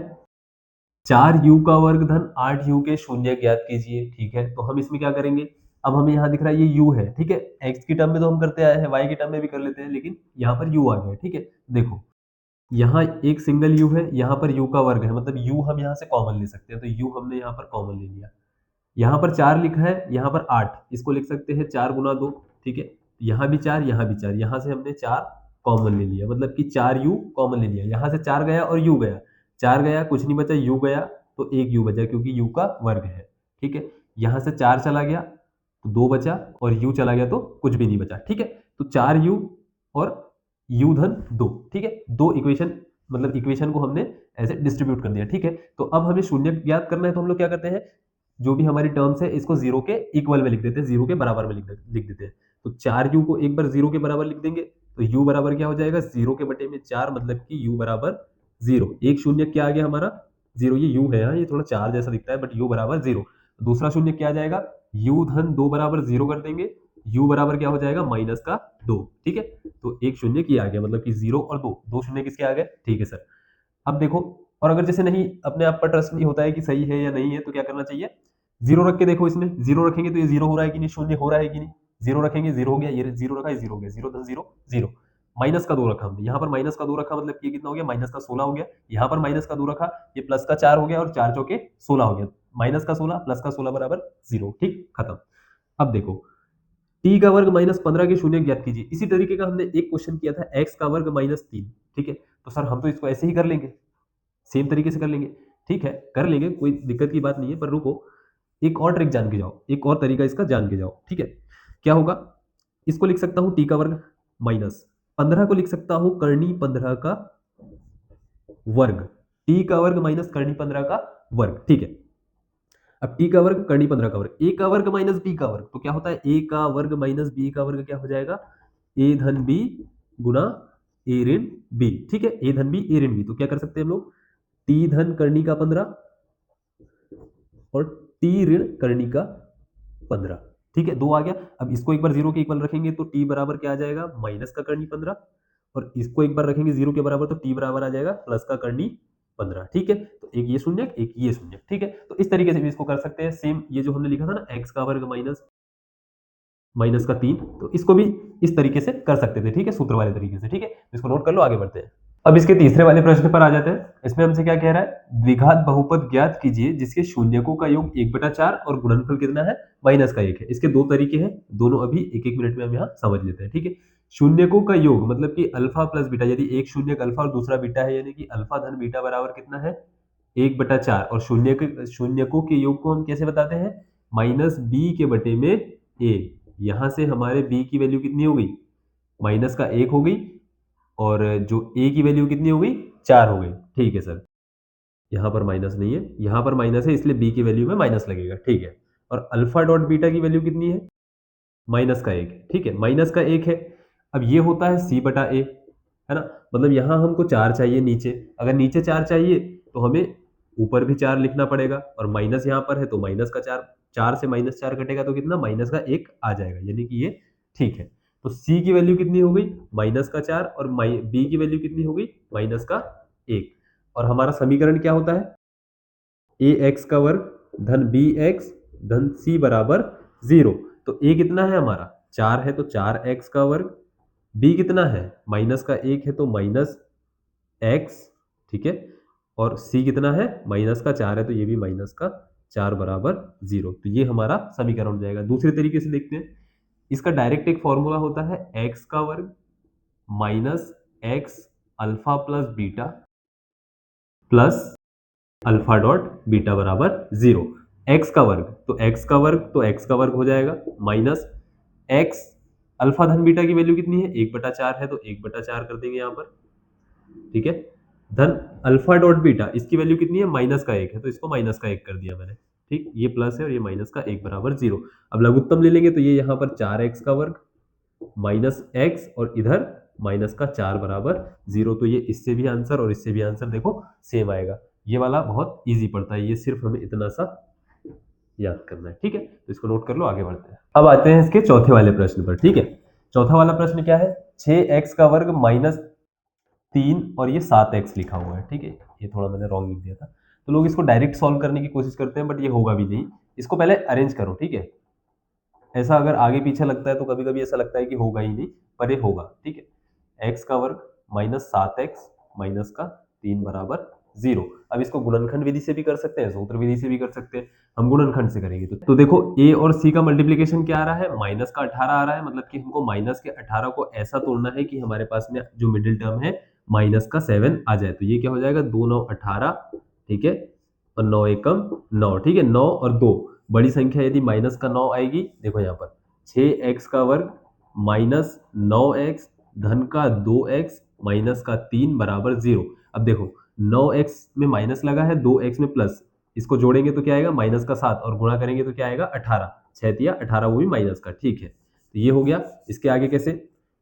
4u का वर्ग धन 8u के शून्य ज्ञात कीजिए, ठीक है। तो हम इसमें क्या करेंगे, अब हमें यहाँ दिख रहा है ये u है, ठीक है। x की टर्म में तो हम करते आए हैं, y की टर्म में भी कर लेते हैं, लेकिन यहाँ पर u आ गया, ठीक है। देखो यहाँ एक सिंगल u है, यहाँ पर u का वर्ग है, मतलब u हम यहाँ से कॉमन ले सकते हैं, तो u हमने यहाँ पर कॉमन ले लिया। यहाँ पर 4 लिखा है, यहाँ पर 8, इसको लिख सकते हैं 4 गुना 2, ठीक है। यहाँ भी 4 यहाँ भी 4, यहाँ से हमने 4 कॉमन ले लिया, मतलब कि 4u कॉमन ले लिया। यहाँ से 4 गया और u गया, 4 गया कुछ नहीं बचा, u गया तो एक u बचा, क्योंकि u का वर्ग है, ठीक है। यहाँ से 4 चला गया तो 2 बचा, और u चला गया तो कुछ भी नहीं बचा, ठीक है। तो 4u और u धन 2, ठीक है। दो इक्वेशन, मतलब इक्वेशन को हमने ऐसे डिस्ट्रीब्यूट कर दिया, ठीक है। तो अब हमें शून्य ज्ञात करना है, तो हम लोग क्या करते हैं, जो भी हमारी टर्म्स है इसको जीरो के इक्वल में लिख देते हैं, जीरो के बराबर में लिख देते हैं। तो 4u को एक बार जीरो के बराबर लिख देंगे तो u बराबर क्या हो जाएगा 0 के बटे में 4, मतलब कि u बराबर 0। एक शून्य क्या आ गया हमारा 0, ये u है, ये थोड़ा 4 जैसा दिखता है बट u बराबर 0। दूसरा शून्य क्या आ जाएगा u धन 2 बराबर 0 कर देंगे, u बराबर क्या हो जाएगा माइनस का 2। ठीक है, तो एक शून्य किया आ गया, मतलब कि 0 और 2, दो शून्य किसके आ गए। ठीक है सर। अब देखो, और अगर जैसे नहीं अपने आप पर ट्रस्ट नहीं होता है कि सही है या नहीं है, तो क्या करना चाहिए, जीरो रख के देखो, इसमें जीरो रखेंगे तो ये जीरो हो रहा है कि नहीं, शून्य हो रहा है कि नहीं, जीरो रखेंगे जीरो हो गया, ये जीरो रखा है जीरो हो गया, जीरो धन जीरो जीरो। माइनस का 2 रखा हमने, यहाँ पर माइनस का 2 रखा, मतलब कि ये कितना हो गया माइनस का 16 हो गया। यहाँ पर माइनस का 2 रखा, ये प्लस का 4 हो गया, और 4 चौके 16 हो गया। माइनस का 16 प्लस का 16 बराबर 0। ठीक, खत्म। अब देखो, टी का वर्ग माइनस 15 के शून्य ज्ञात कीजिए। इसी तरीके का हमने एक क्वेश्चन किया था, एक्स का वर्ग माइनस 3। ठीक है, तो सर हम तो इसको ऐसे ही कर लेंगे, सेम तरीके से कर लेंगे। ठीक है, कर लेंगे, कोई दिक्कत की बात नहीं है, पर रुको, एक और ट्रिक जान के जाओ, एक और तरीका इसका जान के जाओ। ठीक है, क्या होगा, इसको लिख सकता हूं टी का वर्ग माइनस 15 को लिख सकता हूं करनी 15 का वर्ग। टी का वर्ग माइनस करनी 15 का वर्ग। ठीक है, अब टी का वर्ग करनी 15 का वर्ग, ए का वर्ग माइनस बी का वर्ग, तो क्या होता है ए का वर्ग माइनस बी का वर्ग क्या हो जाएगा, ए धन बी गुना ए ऋण बी। ठीक है, ए धन बी ए ऋण बी, तो क्या कर सकते हैं हम लोग, टी धन करनी का 15 और टी ऋण करनी का 15। ठीक है, दो आ गया। अब इसको एक बार जीरो के इक्वल रखेंगे तो टी बराबर क्या आ जाएगा माइनस का करनी 15, और इसको एक बार रखेंगे जीरो के बराबर तो टी बराबर आ जाएगा प्लस का करनी 15। ठीक है, तो एक ये शून्य एक ये शून्य। ठीक है, तो इस तरीके से भी इसको कर सकते हैं, सेम ये जो हमने लिखा था ना एक्स का वर्ग माइनस माइनस का 3, तो इसको भी इस तरीके से कर सकते थे। ठीक है, सूत्र वाले तरीके से। ठीक है, इसको नोट कर लो, आगे बढ़ते हैं। अब इसके तीसरे वाले प्रश्न पर आ जाते हैं। इसमें हमसे क्या कह रहा है, द्विघात बहुपद ज्ञात कीजिए जिसके शून्यकों का योग 1/4 और गुणनफल कितना है माइनस का 1 है। इसके दो तरीके हैं, दोनों अभी एक एक मिनट में हम यहाँ समझ लेते हैं। ठीक है, शून्यकों का योग मतलब कि अल्फा प्लस बीटा, यदि एक शून्यक अल्फा और दूसरा बीटा है, यानी कि अल्फा धन बीटा बराबर कितना है 1/4, और शून्यकों के योग को हम कैसे बताते हैं, माइनस बी के बटे में ए। यहां से हमारे b की वैल्यू कितनी हो गई, माइनस का 1 हो गई, और जो a की वैल्यू कितनी हो गई 4 हो गई। ठीक है सर, यहाँ पर माइनस नहीं है, यहाँ पर माइनस है, इसलिए b की वैल्यू में माइनस लगेगा। ठीक है, और अल्फा डॉट बीटा की वैल्यू कितनी है, माइनस का 1। ठीक है, माइनस का 1 है। अब ये होता है c बटा a, है ना, मतलब यहाँ हमको 4 चाहिए नीचे, अगर नीचे 4 चाहिए तो हमें ऊपर भी 4 लिखना पड़ेगा, और माइनस यहाँ पर है तो माइनस का 4, 4 से माइनस 4 कटेगा तो कितना माइनस का 1 आ जाएगा, यानी कि ये ठीक है। तो c की वैल्यू कितनी हो गई माइनस का 4, और b की वैल्यू कितनी हो गई माइनस का 1, और हमारा समीकरण क्या होता है, ए एक्स का वर्ग धन बी एक्स धन सी बराबर 0। तो a कितना है हमारा 4 है, तो 4x का वर्ग, b कितना है माइनस का 1 है, तो माइनस x। ठीक है, और c कितना है माइनस का 4 है, तो ये भी माइनस का 4 बराबर 0। तो ये हमारा समीकरण हो जाएगा। दूसरे तरीके से देखते हैं, इसका डायरेक्ट एक फॉर्मूला होता है x का वर्ग minus x alpha plus beta plus alpha dot beta बराबर 0। x का वर्ग तो x का वर्ग तो x का वर्ग हो जाएगा माइनस x अल्फा धन बीटा की वैल्यू कितनी है 1/4 है, तो 1/4 कर देंगे यहाँ पर। ठीक है, धन अल्फा डॉट बीटा, इसकी वैल्यू कितनी है माइनस का 1 है, तो इसको माइनस का 1 कर दिया मैंने। ठीक, ये प्लस है और ये माइनस का 1 बराबर 0। अब लघुत्तम ले लेंगे तो ये यहाँ पर 4x का वर्ग माइनस x, और इधर माइनस का 4 बराबर 0। तो ये इससे भी आंसर और इससे भी आंसर देखो सेम आएगा। ये वाला बहुत इजी पड़ता है, ये सिर्फ हमें इतना सा याद करना है। ठीक है, तो इसको नोट कर लो, आगे बढ़ते हैं। अब आते हैं इसके चौथे वाले प्रश्न पर। ठीक है, चौथा वाला प्रश्न क्या है, 6x का वर्ग माइनस 3 और ये 7x लिखा हुआ है। ठीक है, ये थोड़ा मैंने रॉन्ग लिख दिया था, तो लोग इसको डायरेक्ट सॉल्व करने की कोशिश करते हैं, बट ये होगा भी नहीं। इसको पहले अरेंज करो। ठीक है, ऐसा अगर आगे पीछे लगता है तो कभी कभी ऐसा लगता है कि होगा ही नहीं, पर ये होगा। ठीक है, x का वर्ग माइनस 7x माइनस का 3 बराबर 0। अब इसको गुणनखंड विधि से भी कर सकते हैं, सूत्र विधि से भी कर सकते हैं। हम गुणनखंड से करेंगे तो देखो a और c का मल्टीप्लीकेशन क्या आ रहा है, माइनस का 18 आ रहा है, मतलब कि हमको माइनस के 18 को ऐसा तोड़ना है कि हमारे पास में जो मिडिल टर्म है माइनस का 7 आ जाए। तो ये क्या हो जाएगा 2 9 18। ठीक है, और 9 एकम 9। ठीक है, 9 और 2 बड़ी संख्या यदि माइनस का 9 आएगी, देखो यहाँ पर 6x का वर्ग माइनस 9x धन का 2x माइनस का 3 बराबर 0। अब देखो 9x में माइनस लगा है, 2x में प्लस, इसको जोड़ेंगे तो क्या आएगा माइनस का 7, और गुणा करेंगे तो क्या आएगा 18, 6 तिया 18, वो भी माइनस का। ठीक है, तो ये हो गया। इसके आगे कैसे,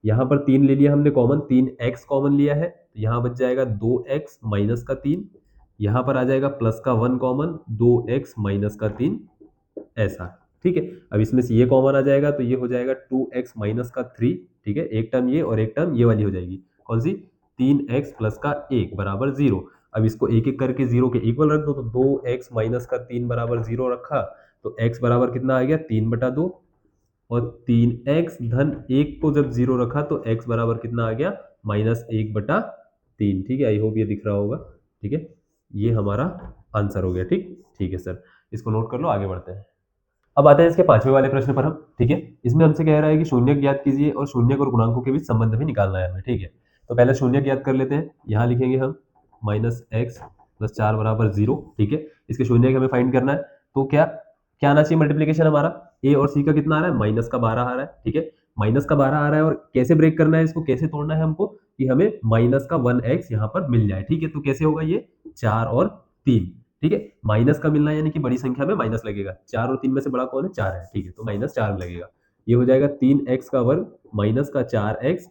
यहाँ पर 3 ले लिया हमने कॉमन, 3x कॉमन लिया है, तो यहाँ बच जाएगा 2x माइनस का 3, यहाँ पर आ जाएगा प्लस का 1 कॉमन, 2x माइनस का 3, ऐसा। ठीक है, अब इसमें से ये कॉमन आ जाएगा तो ये हो जाएगा 2x माइनस का 3। ठीक है, एक टर्म ये और एक टर्म ये वाली हो जाएगी, कौन सी, 3x प्लस का 1 बराबर 0। अब इसको एक एक करके 0 के इक्वल रख दो, तो 2x माइनस का 3 बराबर 0 रखा, तो x बराबर कितना आ गया, 3/2, और 3x धन 1 को जब 0 रखा तो x बराबर कितना आ गया, -1/3। ठीक है, आई होप ये दिख रहा होगा। ठीक है, ये हमारा आंसर हो गया। ठीक ठीक है सर, इसको नोट कर लो, आगे बढ़ते हैं। अब आते हैं इसके पांचवें वाले प्रश्न पर हम। ठीक है, इसमें हमसे कह रहा है कि शून्यक ज्ञात कीजिए और शून्यक और गुणांकों के बीच संबंध भी निकालना है हमें। ठीक है, तो पहले शून्यक ज्ञात कर लेते हैं। यहाँ लिखेंगे हम -x + 4 बराबर 0। ठीक है, इसके शून्यक हमें फाइंड करना है, तो क्या क्या आना चाहिए, मल्टीप्लीकेशन हमारा a और c का कितना आ रहा है, -12 आ रहा है। ठीक है, -12 आ रहा है, और कैसे ब्रेक करना है इसको, कैसे तोड़ना है हमको, कि हमें -1x यहाँ पर मिल जाए। ठीक है, तो कैसे होगा ये, 4 और 3। ठीक है, माइनस का मिलना है, यानी कि बड़ी संख्या में माइनस लगेगा। 4 और 3 में से बड़ा कौन है, 4 है। ठीक है, तो -4 में लगेगा। ये हो जाएगा 3x का वर्ग माइनस का 4x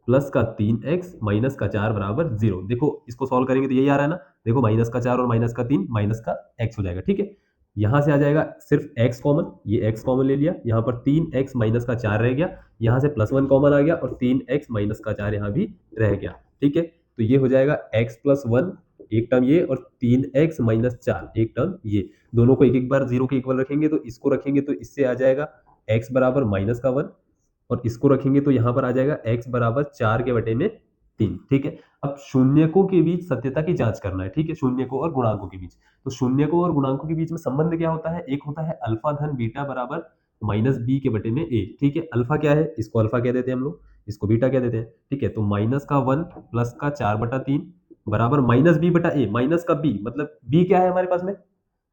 प्लस का 3x माइनस का 4 बराबर 0। देखो इसको सॉल्व करेंगे तो यही आ रहा है ना, देखो -4 और -3 माइनस का x हो जाएगा। ठीक है, यहाँ से आ जाएगा सिर्फ x कॉमन, ये x कॉमन ले लिया, यहाँ पर 3x माइनस का 4 रह गया, यहाँ से +1 कॉमन आ गया, और 3x माइनस का 4 यहाँ भी रह गया। ठीक है, तो ये हो जाएगा x + 1 एक टर्म ये, और 3x माइनस 4 एक टर्म ये, दोनों को एक एक बार 0 के इक्वल रखेंगे, तो इसको रखेंगे तो इससे आ जाएगा x बराबर -1, और इसको रखेंगे तो यहाँ पर आ जाएगा x बराबर 4 के बटे में 3। ठीक है, अब शून्यकों के बीच सत्यता की जांच करना है। ठीक है, शून्यकों और गुणांकों के बीच, तो शून्यकों और गुणांकों के बीच में संबंध क्या होता है, एक होता है अल्फा धन बीटा बराबर -b के बटे में a। ठीक है, अल्फा क्या है, इसको अल्फा कह देते हैं हम लोग, इसको बीटा कह देते हैं। ठीक है, तो -1 प्लस का 4/3 बराबर -b/a, माइनस का b, मतलब b क्या है हमारे पास में,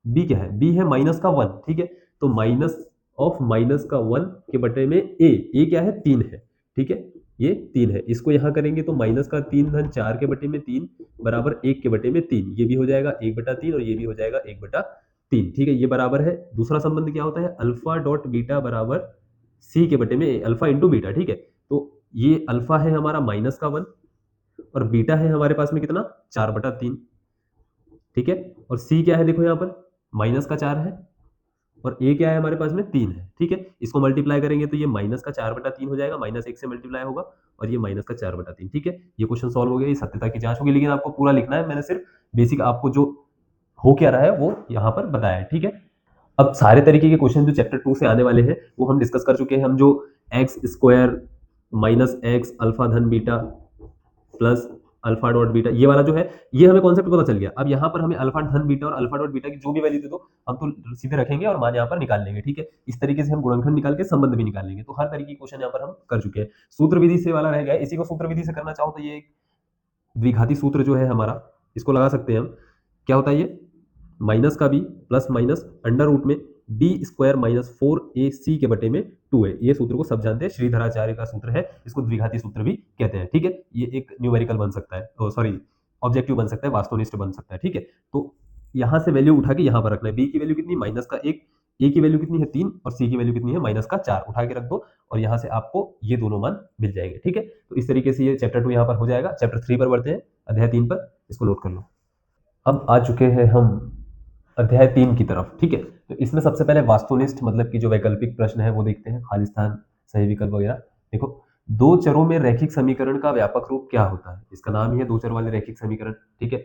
b क्या है, b है -1। ठीक है, तो -1 के बटे में a क्या है, 3 है। ठीक है, ये 3 है, इसको यहाँ करेंगे तो -3 धन 4 के बटे में 3 बराबर 1 के बटे में 3, ये भी हो जाएगा 1/3 और ये भी हो जाएगा 1/3। ठीक है, ये बराबर है। दूसरा संबंध क्या होता है, अल्फा डॉट बीटा बराबर सी के बटे में a, अल्फा इंटू बीटा। ठीक है, तो ये अल्फा है हमारा -1 और बीटा है हमारे पास में कितना, 4/3। ठीक है, और सी क्या है, देखो यहाँ पर -4 है, और ए क्या है हमारे पास में, 3 है। ठीक है, इसको मल्टीप्लाई करेंगे तो ये -4/3 हो जाएगा, -1 से मल्टीप्लाई होगा, और ये -4/3। ठीक है, ये क्वेश्चन सॉल्व हो गया, ये सत्यता की जांच होगी, लेकिन आपको पूरा लिखना है, मैंने सिर्फ बेसिक आपको जो हो क्या रहा है वो यहाँ पर बताया है। ठीक है, अब सारे तरीके के क्वेश्चन जो चैप्टर 2 से आने वाले हैं वो हम डिस्कस कर चुके हैं। हम जो x² -x अल्फा धन beta plus alpha dot beta, ये वाला जो है, ये हमें कॉन्सेप्ट पता चल गया। अब यहाँ पर हमें अल्फा धन बीटा और अल्फा डॉट बीटा की जो भी वैल्यू दे दो, हम तो सीधे रखेंगे और मान यहाँ पर निकाल लेंगे। ठीक है, इस तरीके से हम गुणनखंड निकाल के संबंध भी निकाल लेंगे। तो हर तरीके के क्वेश्चन यहाँ पर हम कर चुके हैं। सूत्र विधि से वाला रह गया, इसी को सूत्र विधि से करना चाहो तो ये द्विघाती सूत्र जो है हमारा, इसको लगा सकते हैं हम। क्या होता है ये, माइनस का b plus minus under root में b² -4ac के बटे में 2a। ये सूत्र को सब जानते हैं, श्रीधराचार्य का सूत्र है, इसको द्विघाती सूत्र भी कहते हैं। ठीक है, ये एक न्यूमेरिकल बन सकता है, सॉरी ऑब्जेक्टिव बन सकता है, वास्तवनिष्ठ बन सकता है। ठीक है, तो यहाँ से वैल्यू उठा के यहाँ पर रखना है। b की वैल्यू कितनी, -1, a की वैल्यू कितनी है 3, और c की वैल्यू कितनी है -4, उठा के रख दो, और यहाँ से आपको ये दोनों मान मिल जाएंगे। ठीक है, तो इस तरीके से ये चैप्टर 2 यहाँ पर हो जाएगा। चैप्टर 3 पर बढ़ते हैं, अध्याय 3 पर, इसको नोट कर लो। अब आ चुके हैं हम अध्याय 3 की तरफ। ठीक है, तो इसमें सबसे पहले वास्तुनिष्ठ मतलब कि जो वैकल्पिक प्रश्न है वो देखते हैं, खाली स्थान सही विकल्प वगैरह। देखो, दो चरों में रैखिक समीकरण का व्यापक रूप क्या होता है, इसका नाम ही है दो चर वाले रैखिक समीकरण। ठीक है,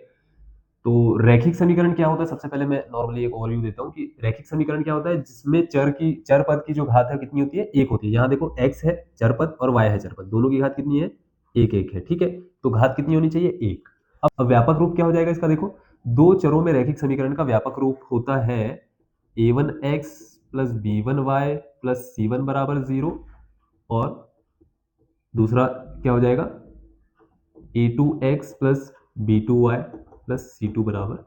तो रैखिक समीकरण क्या होता है, सबसे पहले मैं नॉर्मली एक ओवरव्यू देता हूँ कि रैखिक समीकरण क्या होता है, जिसमें चर पद की जो घात है कितनी होती है, एक होती है। यहाँ देखो x है चर पद और y है चर पद, दोनों की घात कितनी है, एक एक है। ठीक है, तो घात कितनी होनी चाहिए, एक। अब व्यापक रूप क्या हो जाएगा इसका, देखो दो चरों में रैखिक समीकरण का व्यापक रूप होता है a1x plus b1y plus c1 बराबर 0, और दूसरा क्या हो जाएगा a2x plus b2y plus c2 बराबर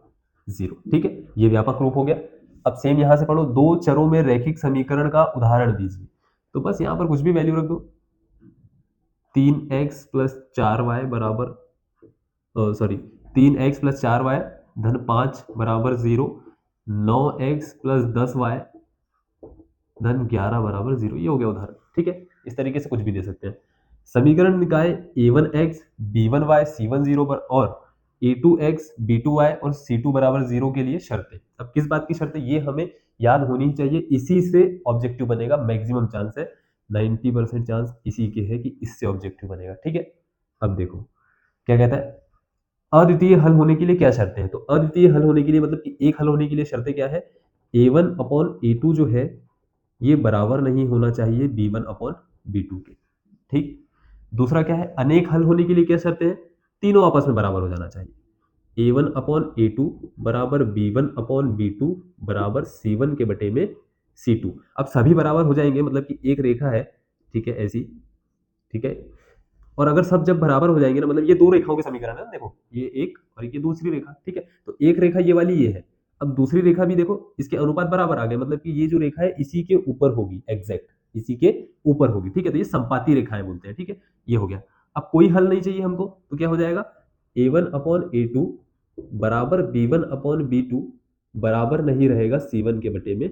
0। ठीक है, ये व्यापक रूप हो गया। अब सेम यहां से पढ़ो, दो चरों में रैखिक समीकरण का उदाहरण दीजिए, तो बस यहां पर कुछ भी वैल्यू रख दो। 3x प्लस 4y बराबर, सॉरी 3x प्लस 4y धन 5 बराबर 0, 9x प्लस 10y धन 11 बराबर 0, ये हो गया उदाहरण। ठीक है, इस तरीके से कुछ भी दे सकते हैं। समीकरण निकाय a1x b1y c1 0 पर और a2x b2y और c2 बराबर 0 के लिए शर्तें। अब किस बात की शर्तें, ये हमें याद होनी ही चाहिए, इसी से ऑब्जेक्टिव बनेगा। मैक्सिमम चांस है, 90% चांस इसी के है कि इससे ऑब्जेक्टिव बनेगा। ठीक है, अब देखो क्या कहता है, अद्वितीय हल होने के लिए क्या शर्तें हैं। तो अद्वितीय हल होने के लिए मतलब कि एक हल होने के लिए शर्तें क्या है, a1/a2 जो है ये बराबर नहीं होना चाहिए b1/b2 के। ठीक, दूसरा क्या है, अनेक हल होने के लिए क्या शर्तें हैं, तीनों आपस में बराबर हो जाना चाहिए। a1/a2 बराबर b1/b2 बराबर c1 के बटे में c2। अब सभी बराबर हो जाएंगे, मतलब कि एक रेखा है, ठीक है, ऐसी, ठीक है, और अगर सब जब बराबर हो जाएंगे ना, मतलब ये दो रेखाओं के समीकरण है ना, देखो ये एक और एक ये दूसरी रेखा, ठीक है, तो एक रेखा ये वाली ये है, अब दूसरी रेखा भी देखो इसके अनुपात बराबर आ गए, मतलब कि ये जो रेखा है इसी के ऊपर होगी, एग्जैक्ट इसी के ऊपर होगी। ठीक है, तो ये संपाती रेखाएं बोलते हैं। ठीक है, ये हो गया। अब कोई हल नहीं चाहिए हमको, तो क्या हो जाएगा, a1/a2 बराबर b1/b2 बराबर नहीं रहेगा c1 के बटे में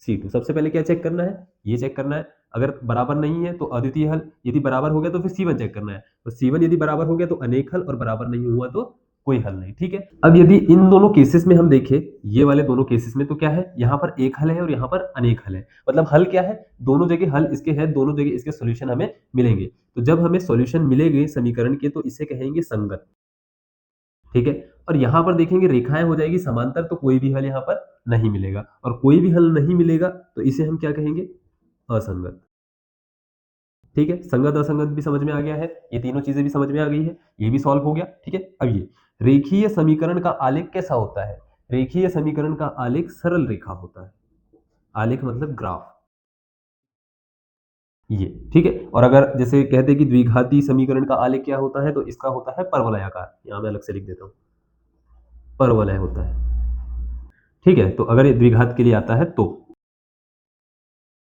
c2। सबसे पहले क्या चेक करना है, ये चेक करना है, अगर बराबर नहीं है तो अद्वितीय हल, यदि बराबर हो गया तो फिर c1 चेक करना है, तो c1 यदि बराबर हो गया तो अनेक हल, और बराबर नहीं हुआ तो कोई हल नहीं। ठीक है, अब यदि इन दोनों केसेस में हम देखें, ये वाले दोनों केसेस में, तो क्या है, यहाँ पर एक हल है और यहाँ पर अनेक हल है। मतलब हल क्या है, दोनों जगह हल इसके है, दोनों जगह इसके सॉल्यूशन हमें मिलेंगे। तो जब हमें सॉल्यूशन मिलेंगे समीकरण के, तो इसे कहेंगे संगत। ठीक है, और यहां पर देखेंगे रेखाएं हो जाएगी समांतर, तो कोई भी हल यहां पर नहीं मिलेगा, और कोई भी हल नहीं मिलेगा तो इसे हम क्या कहेंगे, असंगत। ठीक है, संगत असंगत भी समझ में आ गया है, ये तीनों चीजें भी समझ में आ गई है, ये भी सॉल्व हो गया। ठीक है, अब ये रेखीय समीकरण का आलेख कैसा होता है, रेखीय समीकरण का आलेख सरल रेखा होता है। आलेख मतलब ग्राफ, ये ठीक है। और अगर जैसे कहते हैं कि द्विघाती समीकरण का आलेख क्या होता है, तो इसका होता है परवलयाकार, यहां मैं अलग से लिख देता हूं, परवलय होता है। ठीक है, तो अगर ये द्विघात के लिए आता है तो,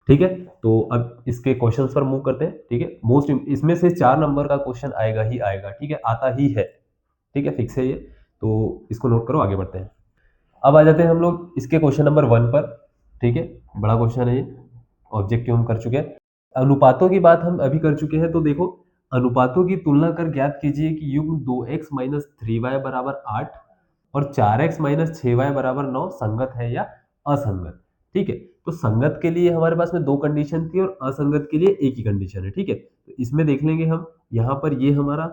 ठीक है, तो अब इसके क्वेश्चंस पर मूव करते हैं। ठीक है, मोस्ट इसमें से 4 नंबर का क्वेश्चन आएगा ही आएगा। ठीक है, आता ही है, ठीक है, फिक्स है ये, तो इसको नोट करो, आगे बढ़ते हैं। अब आ जाते हैं हम लोग इसके क्वेश्चन नंबर 1 पर। ठीक है, बड़ा क्वेश्चन है ये, ऑब्जेक्टिव हम कर चुके हैं। अनुपातों की बात हम अभी कर चुके हैं, तो देखो अनुपातों की तुलना कर ज्ञात कीजिए कि युग्म 2x-3y बराबर 8 और 4x-6y बराबर 9 संगत है या असंगत। ठीक है, तो संगत के लिए हमारे पास में दो कंडीशन थी और असंगत के लिए एक ही कंडीशन है। ठीक है, तो इसमें देख लेंगे हम, यहाँ पर ये हमारा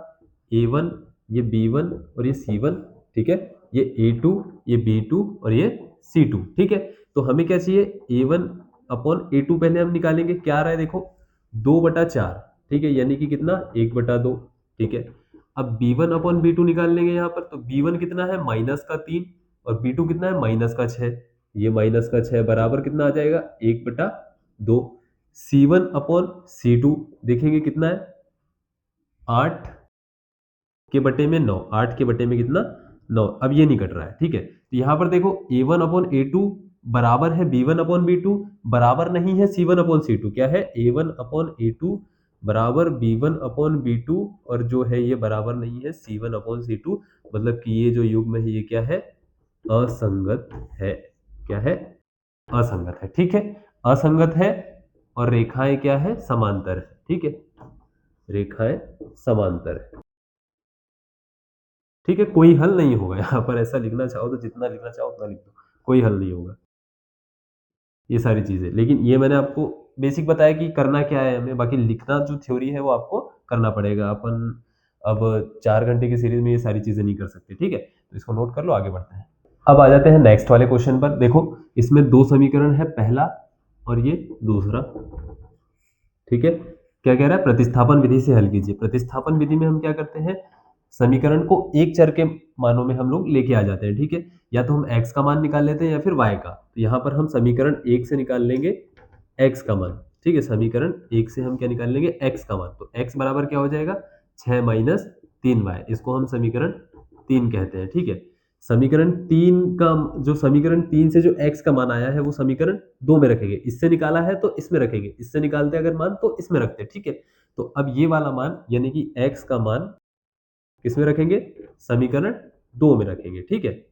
a1, ये b1 और ये c1, ठीक है, ये a2, ये b2 और ये c2। ठीक है, तो हमें क्या चाहिए, a1/a2 पहले हम निकालेंगे, क्या आ रहा है देखो 2/4। ठीक है, यानी कि कितना, 1/2। ठीक है, अब b1/b2 निकाल लेंगे यहाँ पर, तो b1 कितना है, -3, और b2 कितना है, -6। ये -6 बराबर कितना आ जाएगा, 1/2। c1/c2 देखेंगे कितना है, 8 के बटे में 9, 8 के बटे में कितना, 9। अब ये नहीं कट रहा है। ठीक है, तो यहाँ पर देखो a1/a2 बराबर है b1/b2, बराबर नहीं है c1/c2। क्या है, a1/a2 बराबर b1/b2, और जो है ये बराबर नहीं है c1/c2, मतलब कि ये जो युग्म है ये क्या है, असंगत है। क्या है, असंगत है। ठीक है, असंगत है, और रेखाएं क्या है, समांतर है। ठीक है, रेखाएं समांतर है। ठीक है, कोई हल नहीं होगा यहाँ पर, ऐसा लिखना चाहो तो जितना लिखना चाहो उतना लिख दो, कोई हल नहीं होगा, ये सारी चीजें। लेकिन ये मैंने आपको बेसिक बताया कि करना क्या है हमें, बाकी लिखना जो थ्योरी है वो आपको करना पड़ेगा। अपन अब 4 घंटे की सीरीज में ये सारी चीजें नहीं कर सकते। ठीक है, तो इसको नोट कर लो, आगे बढ़ते हैं। अब आ जाते हैं नेक्स्ट वाले क्वेश्चन पर। देखो इसमें दो समीकरण है, पहला और ये दूसरा। ठीक है, क्या कह रहा है, प्रतिस्थापन विधि से हल कीजिए। प्रतिस्थापन विधि में हम क्या करते हैं, समीकरण को एक चर के मानों में हम लोग लेके आ जाते हैं। ठीक है, या तो हम x का मान निकाल लेते हैं या फिर y का। तो यहाँ पर हम समीकरण 1 से निकाल लेंगे x का मान। ठीक है, समीकरण 1 से हम क्या निकाल लेंगे, x का मान। तो x बराबर क्या हो जाएगा, 6-3y, इसको हम समीकरण 3 कहते हैं। ठीक है, समीकरण 3 का, जो समीकरण 3 से जो x का मान आया है वो समीकरण 2 में रखेंगे, इससे निकाला है तो इसमें रखेंगे, इससे निकालते हैं अगर मान तो इसमें रखते हैं। ठीक है, तो अब ये वाला मान यानी कि x का मान किसमें रखेंगे, समीकरण 2 में रखेंगे। ठीक है,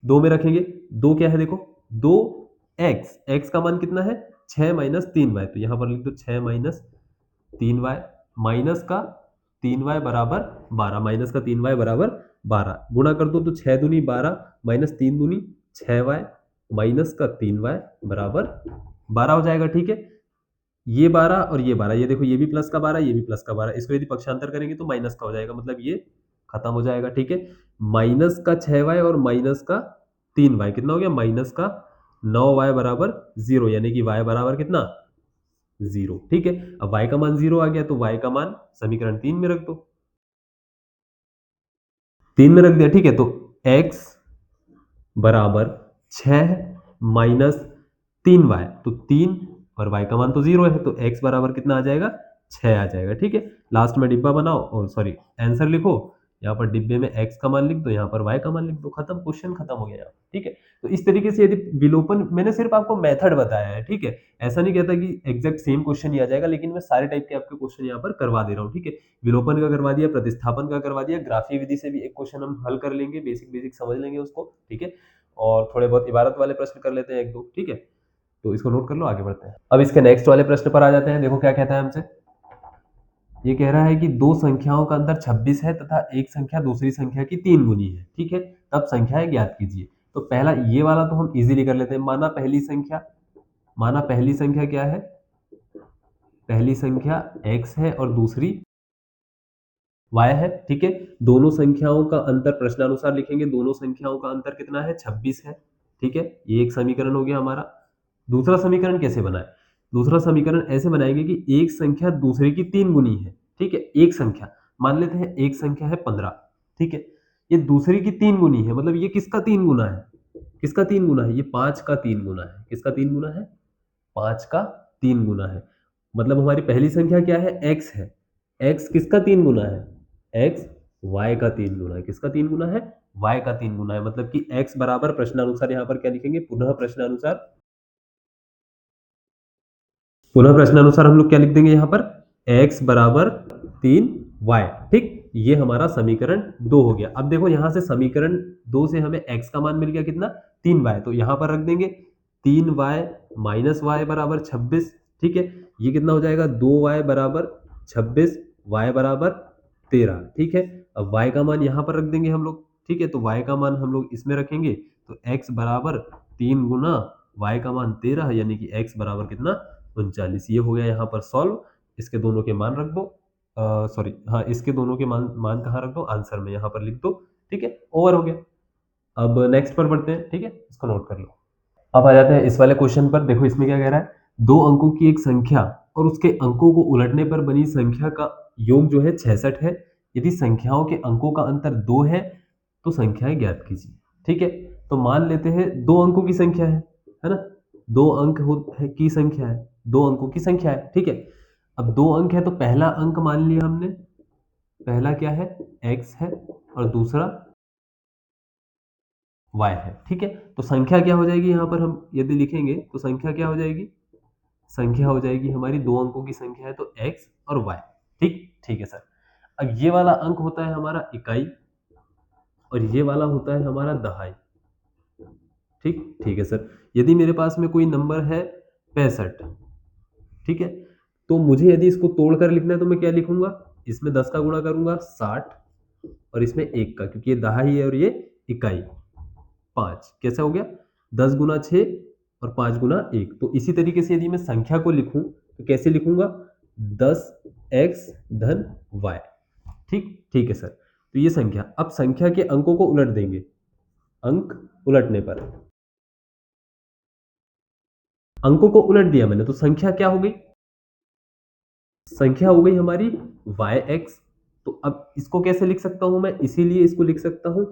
2 में रखेंगे। 2 क्या है देखो, 2x, x का मान कितना है, 6-3y, तो यहां पर लिख दो 6 3y माइनस का 3y बराबर 12, माइनस का 3y बराबर 12, गुणा कर दो तो 6 दूनी 12 माइनस 3 दूनी 6y माइनस का 3y बराबर 12 हो जाएगा। ठीक है, ये 12 और ये 12, ये देखो ये भी प्लस का 12, ये भी प्लस का 12, इसको यदि पक्षांतर करेंगे तो माइनस का हो जाएगा, मतलब ये खत्म हो जाएगा। ठीक है, माइनस का 6y और माइनस का 3y कितना हो गया, माइनस का 9y बराबर 0, यानी कि y बराबर कितना, 0। ठीक है, अब y का मान 0 आ गया तो y का मान समीकरण 3 में रख दो, 3 में रख दिया। ठीक है, तो x बराबर 6 माइनस 3y, तो 3 और y का मान तो 0 है, तो x बराबर कितना आ जाएगा, 6 आ जाएगा। ठीक है, लास्ट में डिब्बा बनाओ और सॉरी आंसर लिखो, यहाँ पर डिब्बे में x का मान लिख दो, यहाँ पर y का मान लिख दो, खत्म, क्वेश्चन खत्म हो गया यहाँ। ठीक है, तो इस तरीके से यदि विलोपन, मैंने सिर्फ आपको मेथड बताया है। ठीक है, ऐसा नहीं कहता कि एग्जैक्ट सेम क्वेश्चन ही आ जाएगा, लेकिन मैं सारे टाइप के आपके क्वेश्चन यहाँ पर करवा दे रहा हूँ। ठीक है, विलोपन का करवा दिया, प्रतिस्थापन का करवा दिया, ग्राफीय विधि से भी एक क्वेश्चन हम हल कर लेंगे, बेसिक बेसिक समझ लेंगे उसको। ठीक है, और थोड़े बहुत इबारत वाले प्रश्न कर लेते हैं एक दो। ठीक है, तो इसको नोट कर लो, आगे बढ़ते हैं। अब इसके नेक्स्ट वाले प्रश्न पर आ जाते हैं। देखो क्या कहता है हमसे, ये कह रहा है कि दो संख्याओं का अंतर 26 है तथा एक संख्या दूसरी संख्या की 3 गुनी है। ठीक है, तब संख्याएं ज्ञात कीजिए। तो पहला ये वाला तो हम इजीली कर लेते हैं। माना पहली संख्या क्या है, पहली संख्या x है और दूसरी y है। ठीक है, दोनों संख्याओं का अंतर प्रश्नानुसार लिखेंगे, दोनों संख्याओं का अंतर कितना है, 26 है। ठीक है, ये एक समीकरण हो गया हमारा। दूसरा समीकरण कैसे बनाए, दूसरा समीकरण ऐसे बनाएंगे कि एक संख्या दूसरे की 3 गुनी है। ठीक है, एक संख्या मान लेते हैं, एक संख्या है 15। ठीक है, ये दूसरे की 3 गुनी है, मतलब ये किसका 3 गुना है, किसका 3 गुना है, ये 5 का 3 गुना है। किसका 3 गुना है, 5 का 3 गुना है। मतलब हमारी पहली संख्या क्या है, x है, x किसका 3 गुना है, x y का 3 गुना है। किसका 3 गुना है, y का 3 गुना है। मतलब कि x बराबर प्रश्नानुसार यहाँ पर क्या लिखेंगे, पुनः प्रश्नानुसार हम लोग क्या लिख देंगे यहाँ पर, x बराबर 3y। ठीक, ये हमारा समीकरण 2 हो गया। अब देखो यहाँ से समीकरण 2 से हमें x का मान मिल गया कितना, 3y, तो यहाँ पर रख देंगे 3y माइनस वाई बराबर 26। ठीक है, ये कितना हो जाएगा, 2y बराबर 26, y बराबर 13। ठीक है, अब y का मान यहाँ पर रख देंगे हम लोग। ठीक है, तो y का मान हम लोग इसमें रखेंगे, तो x बराबर 3 गुना y का मान 13, यानी कि x बराबर कितना, 39। ये हो गया यहाँ पर सॉल्व। इसके दोनों के मान रख दो, सॉरी हाँ, इसके दोनों के मान मान कहाँ रख दो, आंसर में यहाँ पर लिख दो। ठीक है, ओवर हो गया। अब नेक्स्ट पर बढ़ते हैं। ठीक है, इसको नोट कर लो। अब आ जाते हैं इस वाले क्वेश्चन पर। देखो इसमें क्या कह रहा है, दो अंकों की एक संख्या और उसके अंकों को उलटने पर बनी संख्या का योग जो है 66 है। यदि संख्याओं के अंकों का अंतर 2 है तो संख्याएं ज्ञात कीजिए। ठीक है, तो मान लेते हैं दो अंकों की संख्या है ना, दो अंक की संख्या है, दो अंकों की संख्या है। ठीक है, अब दो अंक है तो पहला अंक मान लिया हमने, पहला क्या है, x है और दूसरा y है। ठीक है, तो संख्या क्या हो जाएगी, यहाँ पर हम यदि लिखेंगे तो संख्या क्या हो जाएगी, संख्या हो जाएगी हमारी, दो अंकों की संख्या है तो x और y। ठीक, ठीक है सर। अब ये वाला अंक होता है हमारा इकाई और ये वाला होता है हमारा दहाई। ठीक, ठीक है सर। यदि मेरे पास में कोई नंबर है 65, ठीक है, तो मुझे यदि इसको तोड़कर लिखना है तो मैं क्या लिखूंगा, इसमें 10 का गुणा करूंगा 60 और इसमें 1 का, क्योंकि ये दहाई है और ये इकाई। 5 कैसा हो गया, 10 गुना 6 और 5 गुना 1। तो इसी तरीके से यदि मैं संख्या को लिखूं तो कैसे लिखूंगा, 10x धन y। ठीक, ठीक है सर। तो ये संख्या, अब संख्या के अंकों को उलट देंगे, अंक उलटने पर, अंकों को उलट दिया मैंने तो संख्या क्या हो गई, संख्या हो गई हमारी yx। तो अब इसको कैसे लिख सकता हूं मैं, इसीलिए इसको लिख सकता हूं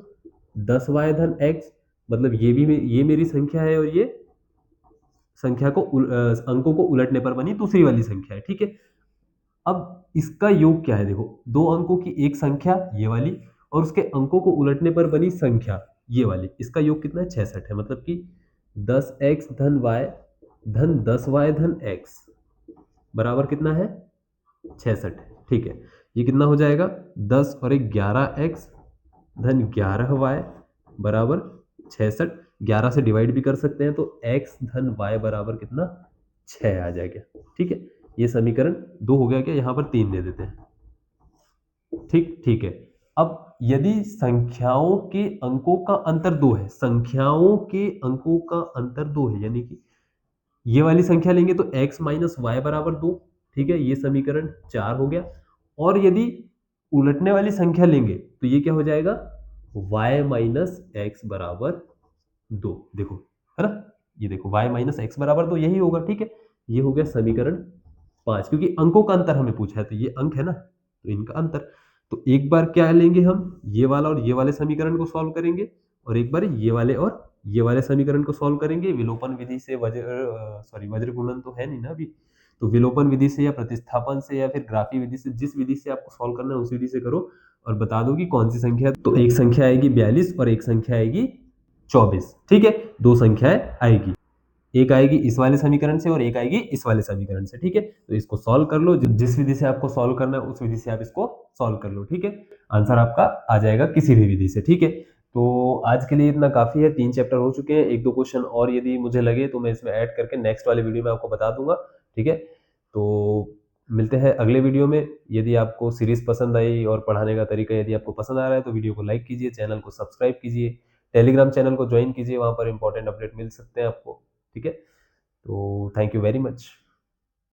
10y धन x, मतलब ये मेरी संख्या है और ये संख्या को अंकों को उलटने पर बनी दूसरी वाली संख्या है। ठीक है, अब इसका योग क्या है, देखो दो अंकों की एक संख्या ये वाली और उसके अंकों को उलटने पर बनी संख्या ये वाली, इसका योग कितना है, 66 है। मतलब कि 10x धन y धन 10y धन x बराबर कितना है, 66। ठीक है, ये कितना हो जाएगा, 10 और 11x धन 11y बराबर 66। 11 से डिवाइड भी कर सकते हैं तो x धन y बराबर कितना, 6 आ जाएगा। ठीक है, ये समीकरण 2 हो गया क्या, यहाँ पर 3 दे देते हैं। ठीक ठीक है। अब यदि संख्याओं के अंकों का अंतर 2 है, संख्याओं के अंकों का अंतर 2 है, यानी कि ये वाली संख्या लेंगे तो x माइनस वाई बराबर 2, ठीक है, ये समीकरण 4 हो गया। और यदि उलटने वाली संख्या लेंगे तो ये क्या हो जाएगा, y माइनस एक्स बराबर 2, देखो, है ना, ये देखो y माइनस एक्स बराबर 2 यही होगा, ठीक है। ये हो गया समीकरण 5, क्योंकि अंकों का अंतर हमें पूछा है तो ये अंक है ना, तो इनका अंतर। तो एक बार क्या लेंगे हम, ये वाला और ये वाले समीकरण को सॉल्व करेंगे, और एक बार ये वाले और ये वाले समीकरण को सॉल्व करेंगे। विलोपन विधि से वज्र गुणन तो है नहीं ना अभी, तो विलोपन विधि से या प्रतिस्थापन से या फिर ग्राफी विधि से, जिस विधि से आपको सॉल्व करना है उस विधि से करो और बता दो कि कौन सी संख्या। तो एक संख्या आएगी 42 और एक संख्या आएगी 24, ठीक है, दो संख्याएं आएगी, एक आएगी इस वाले समीकरण से और एक आएगी इस वाले समीकरण से, ठीक है। तो इसको सॉल्व कर लो, जिस विधि से आपको सॉल्व करना है उस विधि से आप इसको सॉल्व कर लो, ठीक है। आंसर आपका आ जाएगा किसी भी विधि से, ठीक है। तो आज के लिए इतना काफी है, 3 चैप्टर हो चुके हैं, एक दो क्वेश्चन और यदि मुझे लगे तो मैं इसमें ऐड करके नेक्स्ट वाले वीडियो में आपको बता दूंगा, ठीक है। तो मिलते हैं अगले वीडियो में। यदि आपको सीरीज पसंद आई और पढ़ाने का तरीका यदि आपको पसंद आ रहा है तो वीडियो को लाइक कीजिए, चैनल को सब्सक्राइब कीजिए, टेलीग्राम चैनल को ज्वाइन कीजिए, वहां पर इंपॉर्टेंट अपडेट मिल सकते हैं आपको, ठीक है। तो थैंक यू वेरी मच।